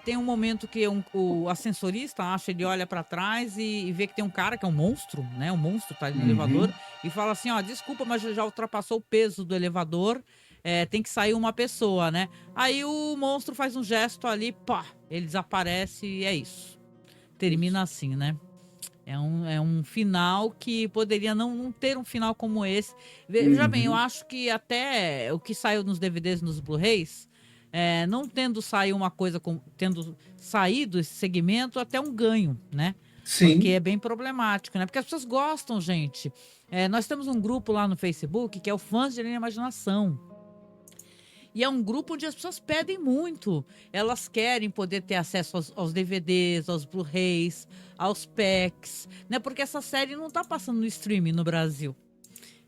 Tem um momento que o ascensorista ele olha para trás e vê que tem um cara que é um monstro, né? Um monstro tá ali no elevador e fala assim, desculpa, mas já ultrapassou o peso do elevador, tem que sair uma pessoa, né? Aí o monstro faz um gesto ali, pá, ele desaparece e é isso. Termina assim, né? É um final que poderia não ter um final como esse. Veja bem, eu acho que até o que saiu nos DVDs e nos Blu-rays, não tendo saído uma coisa, tendo saído esse segmento, até um ganho, né? Sim. Porque é bem problemático, né? Porque as pessoas gostam, gente. Nós temos um grupo lá no Facebook que é o Fãs de Além da Imaginação. E é um grupo onde as pessoas pedem muito. Elas querem poder ter acesso aos DVDs, aos Blu-rays, aos packs, né? Porque essa série não está passando no streaming no Brasil.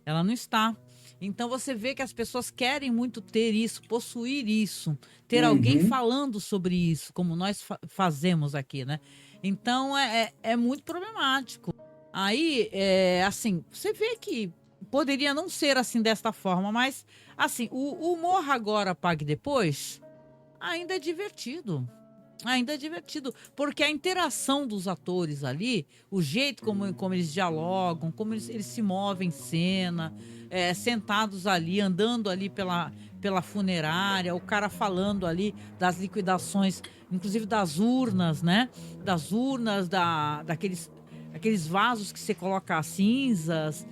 Ela não está. Então você vê que as pessoas querem muito ter isso, possuir isso, ter alguém falando sobre isso, como nós fazemos aqui, né? Então é muito problemático. Aí, assim, você vê que poderia não ser assim desta forma, mas assim, o Morra Agora, Pague Depois ainda é divertido. Ainda é divertido, porque a interação dos atores ali, o jeito como eles dialogam, como eles se movem em cena, sentados ali, andando ali pela funerária, o cara falando ali das liquidações, inclusive das urnas, né? Das urnas, aqueles vasos que você coloca as cinzas,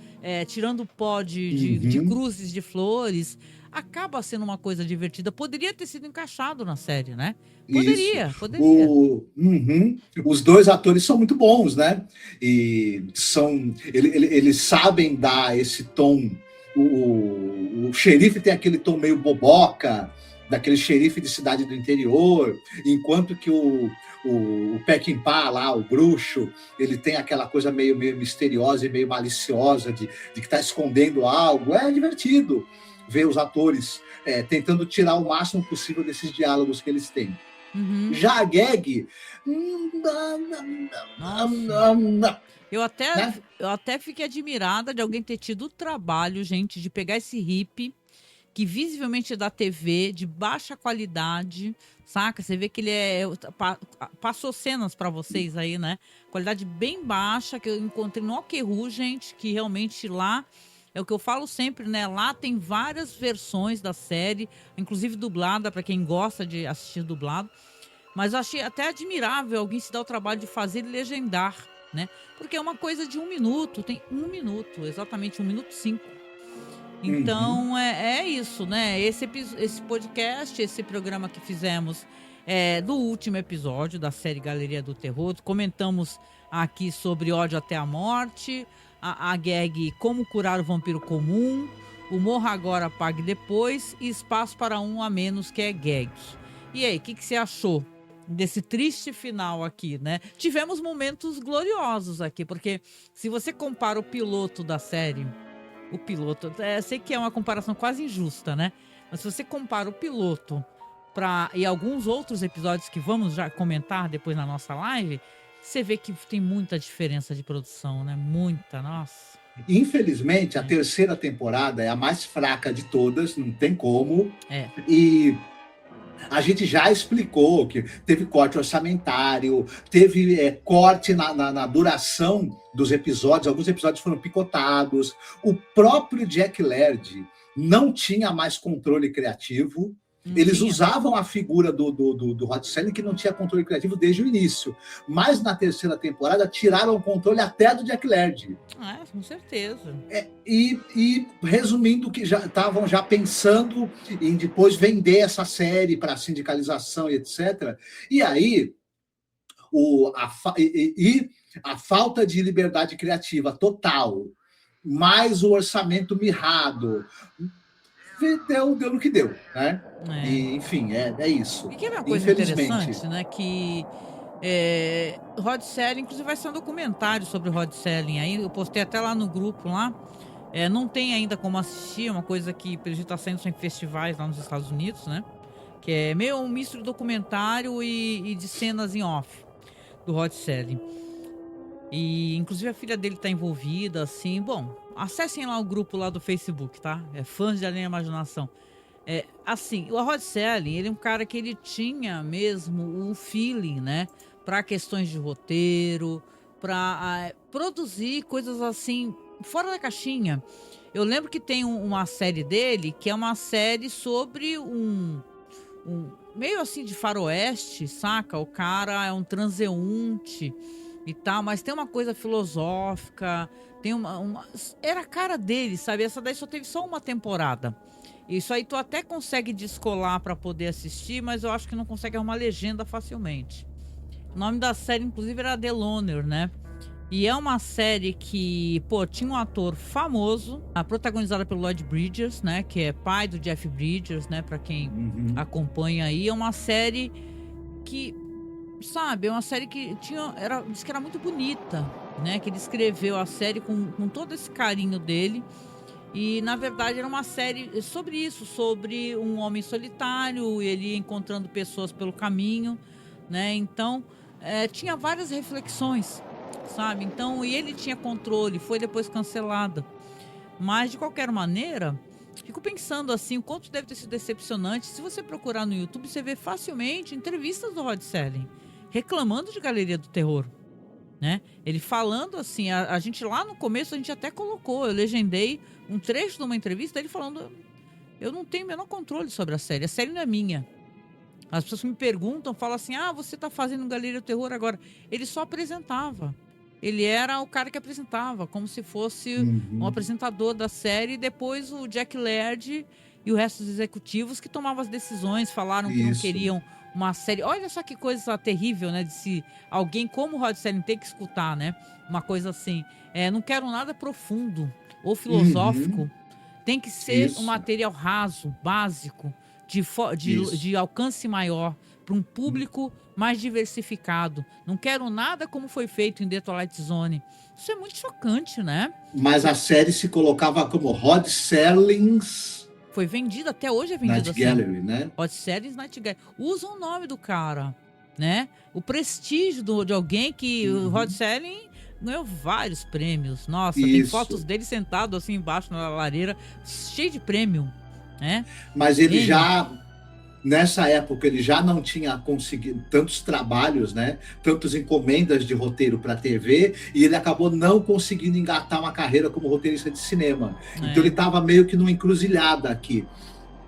tirando o pó de cruzes de flores. Acaba sendo uma coisa divertida. Poderia ter sido encaixado na série, né? Poderia. Os dois atores são muito bons, né? E eles sabem dar esse tom. O xerife tem aquele tom meio boboca, daquele xerife de cidade do interior, enquanto que o Peckinpah lá, o bruxo, ele tem aquela coisa meio misteriosa e meio maliciosa de que está escondendo algo. É divertido ver os atores tentando tirar o máximo possível desses diálogos que eles têm. Já a gag... Eu até fiquei admirada de alguém ter tido o trabalho, gente, de pegar esse hippie, que visivelmente é da TV, de baixa qualidade, saca? Você vê que ele passou cenas para vocês aí, né? Qualidade bem baixa, que eu encontrei no Okru, gente, que realmente lá... É o que eu falo sempre, né? Lá tem várias versões da série, inclusive dublada, para quem gosta de assistir dublado. Mas eu achei até admirável alguém se dar o trabalho de fazer e legendar, né? Porque é uma coisa de 1 minuto, tem 1 minuto, exatamente 1 minuto 5. Então, é isso, né? Esse podcast, esse programa que fizemos do último episódio da série Galeria do Terror. Comentamos aqui sobre Ódio até a Morte, a gag Como Curar o Vampiro Comum, o Morra Agora, Pague Depois e Espaço para Um a Menos, que é gag. E aí, o que você achou desse triste final aqui, né? Tivemos momentos gloriosos aqui, porque se você compara o piloto da série, sei que é uma comparação quase injusta, né? Mas se você compara o piloto e alguns outros episódios que vamos já comentar depois na nossa live, você vê que tem muita diferença de produção, né? Muita, nossa. Infelizmente, a terceira temporada é a mais fraca de todas, não tem como. É. E a gente já explicou que teve corte orçamentário, teve corte na duração dos episódios, alguns episódios foram picotados. O próprio Jack Laird não tinha mais controle criativo. Eles usavam a figura do Rod Serling, que não tinha controle criativo desde o início. Mas na terceira temporada tiraram o controle até do Jack Laird. Com certeza. E resumindo, que já estavam pensando em depois vender essa série para sindicalização e etc. E aí a falta de liberdade criativa total, mais o orçamento mirrado, deu no que deu, né? E, enfim, é isso. E que é uma coisa interessante, né? Que Rod Serling, inclusive vai ser um documentário sobre o Rod Serling aí, eu postei até lá no grupo lá. Não tem ainda como assistir, é uma coisa que pelo jeito está saindo em festivais lá nos Estados Unidos, né? Que é meio um misto de documentário e de cenas em off do Rod Serling. E inclusive a filha dele tá envolvida, assim. Bom, acessem lá o grupo lá do Facebook, tá? Fãs de Além da Imaginação. Assim, o Rod Serling, ele é um cara que ele tinha mesmo um feeling, né? Para questões de roteiro, para produzir coisas assim, fora da caixinha. Eu lembro que tem uma série dele, que é uma série sobre um meio assim de faroeste, saca? O cara é um transeunte e tal, mas tem uma coisa filosófica, tem era a cara dele, sabe? Essa daí só teve só uma temporada. Isso aí tu até consegue descolar para poder assistir, mas eu acho que não consegue arrumar legenda facilmente. O nome da série, inclusive, era The Loner, né? E é uma série que, pô, tinha um ator famoso, protagonizada pelo Lloyd Bridges, né? Que é pai do Jeff Bridges, né? Pra quem acompanha aí. É uma série que, sabe, é uma série que diz que era muito bonita, né? Que ele escreveu a série com todo esse carinho dele. E, na verdade, era uma série sobre isso, sobre um homem solitário, ele encontrando pessoas pelo caminho, né? Então, tinha várias reflexões, sabe? Então, e ele tinha controle, foi depois cancelada. Mas, de qualquer maneira, fico pensando assim, o quanto deve ter sido decepcionante. Se você procurar no YouTube, você vê facilmente entrevistas do Rod Serling reclamando de Galeria do Terror, né? Ele falando assim, a gente lá no começo, a gente até colocou, eu legendei um trecho de uma entrevista dele falando: eu não tenho o menor controle sobre a série não é minha. As pessoas me perguntam, falam assim: você tá fazendo Galeria do Terror agora. Ele só apresentava. Ele era o cara que apresentava, como se fosse um apresentador da série, e depois o Jack Laird e o resto dos executivos que tomavam as decisões, falaram que não queriam uma série. Olha só que coisa terrível, né? De se alguém como o Rod Serling tem que escutar, né? Uma coisa assim, não quero nada profundo ou filosófico. Tem que ser um material raso, básico, de alcance maior, para um público mais diversificado. Não quero nada como foi feito em The Twilight Zone. Isso é muito chocante, né? Mas a série se colocava como Rod Serling's... Foi vendida, até hoje é vendida Night Gallery, né? Rod Serling's Night Gallery. Usam o nome do cara, né? O prestígio de alguém que o Rod Serling ganhou vários prêmios. Nossa, tem fotos dele sentado assim embaixo na lareira, cheio de prêmio, né? Mas ele nessa época, ele já não tinha conseguido tantos trabalhos, né? Tantas encomendas de roteiro para TV, e ele acabou não conseguindo engatar uma carreira como roteirista de cinema. Então ele estava meio que numa encruzilhada aqui.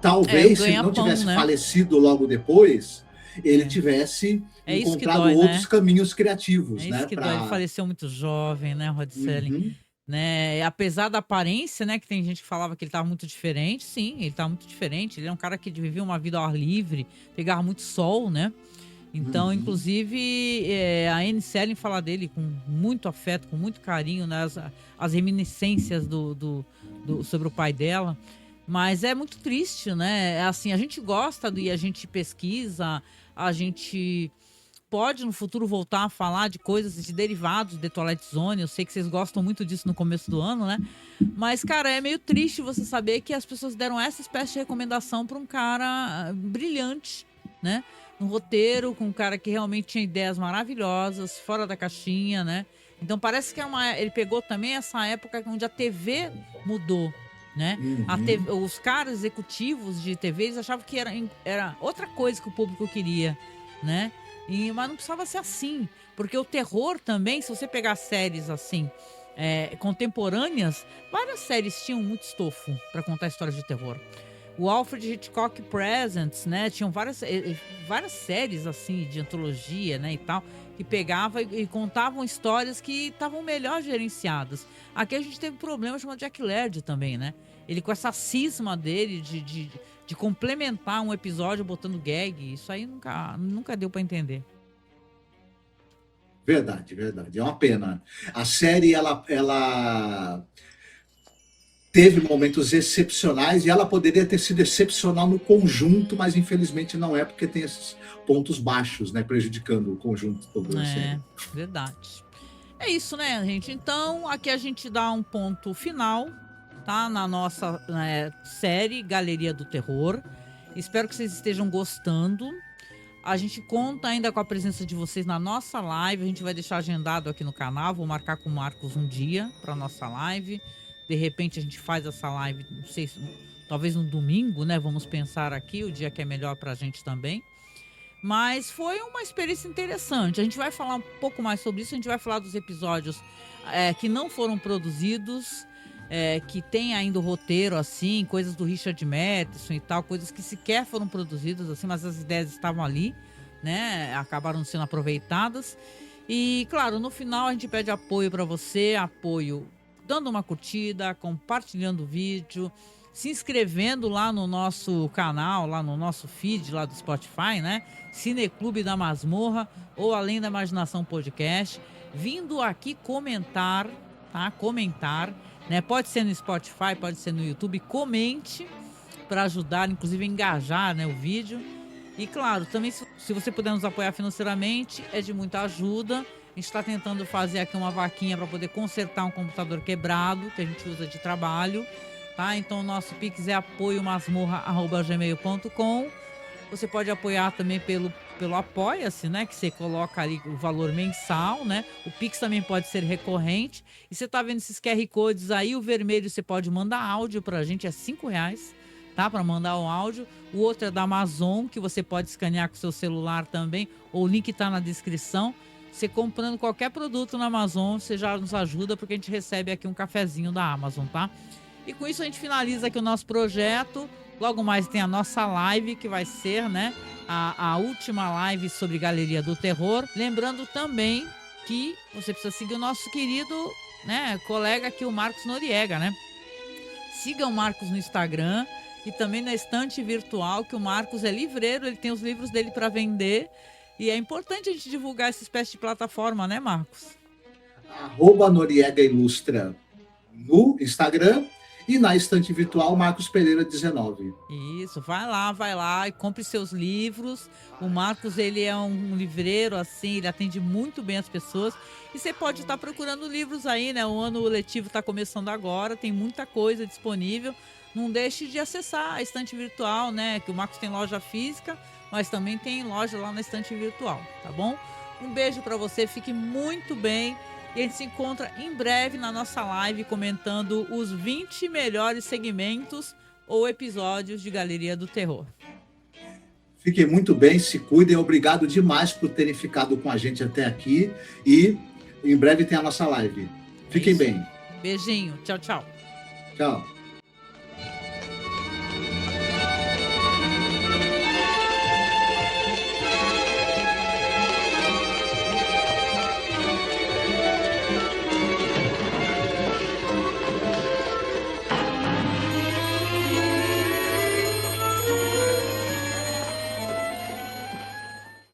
Talvez, se ele não tivesse falecido logo depois, ele tivesse encontrado outros caminhos criativos. Isso que dói. Ele faleceu muito jovem, né, Rod Serling? Né? Apesar da aparência, né, que tem gente que falava que ele estava muito diferente. Sim, ele estava muito diferente. Ele é um cara que vivia uma vida ao ar livre, pegava muito sol, né? Então, inclusive, a Anne Serling fala dele com muito afeto, com muito carinho, né? As reminiscências sobre o pai dela. Mas é muito triste, né? Assim, a gente gosta e a gente pesquisa, a gente pode no futuro voltar a falar de coisas, de derivados de Twilight Zone. Eu sei que vocês gostam muito disso no começo do ano, né? Mas, cara, é meio triste você saber que as pessoas deram essa espécie de recomendação para um cara brilhante, né? Um roteiro com um cara que realmente tinha ideias maravilhosas, fora da caixinha, né? Então parece que ele pegou também essa época onde a TV mudou, né? Os caras executivos de TV, eles achavam que era outra coisa que o público queria, né? Mas não precisava ser assim, porque o terror também, se você pegar séries assim, contemporâneas, várias séries tinham muito estofo para contar histórias de terror. O Alfred Hitchcock Presents, né, tinham várias séries assim de antologia, né, e tal, que pegavam e contavam histórias que estavam melhor gerenciadas. Aqui a gente teve um problema chamado Jack Laird também, né? Ele com essa cisma dele de complementar um episódio botando gag, isso aí nunca deu para entender. Verdade. É uma pena. A série, ela teve momentos excepcionais e ela poderia ter sido excepcional no conjunto, mas infelizmente não é, porque tem esses pontos baixos, né, prejudicando o conjunto todo da série. Verdade. É isso, né, gente? Então, aqui a gente dá um ponto final, tá? Na nossa série Galeria do Terror. Espero que vocês estejam gostando. A gente conta ainda com a presença de vocês na nossa live. A gente vai deixar agendado aqui no canal. Vou marcar com o Marcos um dia para nossa live. De repente a gente faz essa live, não sei, talvez no domingo, né? Vamos pensar aqui, o dia que é melhor pra gente também. Mas foi uma experiência interessante. A gente vai falar um pouco mais sobre isso. A gente vai falar dos episódios que não foram produzidos, que tem ainda o roteiro, assim, coisas do Richard Matheson e tal, coisas que sequer foram produzidas, assim, mas as ideias estavam ali, né? Acabaram sendo aproveitadas. E, claro, no final a gente pede apoio para você, apoio dando uma curtida, compartilhando o vídeo, se inscrevendo lá no nosso canal, lá no nosso feed lá do Spotify, né? Cineclube da Masmorra ou Além da Imaginação Podcast, vindo aqui comentar, tá? Comentar, né? Pode ser no Spotify, pode ser no YouTube, comente para ajudar, inclusive engajar, né, o vídeo. E claro, também se você puder nos apoiar financeiramente, é de muita ajuda. A gente está tentando fazer aqui uma vaquinha para poder consertar um computador quebrado que a gente usa de trabalho. Tá? Então o nosso Pix é apoiomasmorra@gmail.com. Você pode apoiar também pelo Apoia-se, né? Que você coloca ali o valor mensal, né? O Pix também pode ser recorrente. E você tá vendo esses QR Codes aí, o vermelho você pode mandar áudio pra gente, é R$5, tá? Para mandar o áudio. O outro é da Amazon, que você pode escanear com o seu celular também. O link tá na descrição. Você comprando qualquer produto na Amazon, você já nos ajuda, porque a gente recebe aqui um cafezinho da Amazon, tá? E com isso a gente finaliza aqui o nosso projeto. Logo mais tem a nossa live, que vai ser, né, a última live sobre Galeria do Terror. Lembrando também que você precisa seguir o nosso querido, né, colega aqui, o Marcos Noriega, né? Siga o Marcos no Instagram e também na Estante Virtual, que o Marcos é livreiro, ele tem os livros dele para vender. E é importante a gente divulgar essa espécie de plataforma, né, Marcos? @Noriega Ilustra no Instagram. E na Estante Virtual, Marcos Pereira 19. Isso, vai lá e compre seus livros. O Marcos, ele é um livreiro, assim, ele atende muito bem as pessoas. E você pode estar procurando livros aí, né? O ano letivo está começando agora, tem muita coisa disponível. Não deixe de acessar a Estante Virtual, né? Que o Marcos tem loja física, mas também tem loja lá na Estante Virtual, tá bom? Um beijo para você, fique muito bem. E a gente se encontra em breve na nossa live comentando os 20 melhores segmentos ou episódios de Galeria do Terror. Fiquem muito bem, se cuidem. Obrigado demais por terem ficado com a gente até aqui. E em breve tem a nossa live. Fiquem bem. Beijinho. Tchau, tchau. Tchau.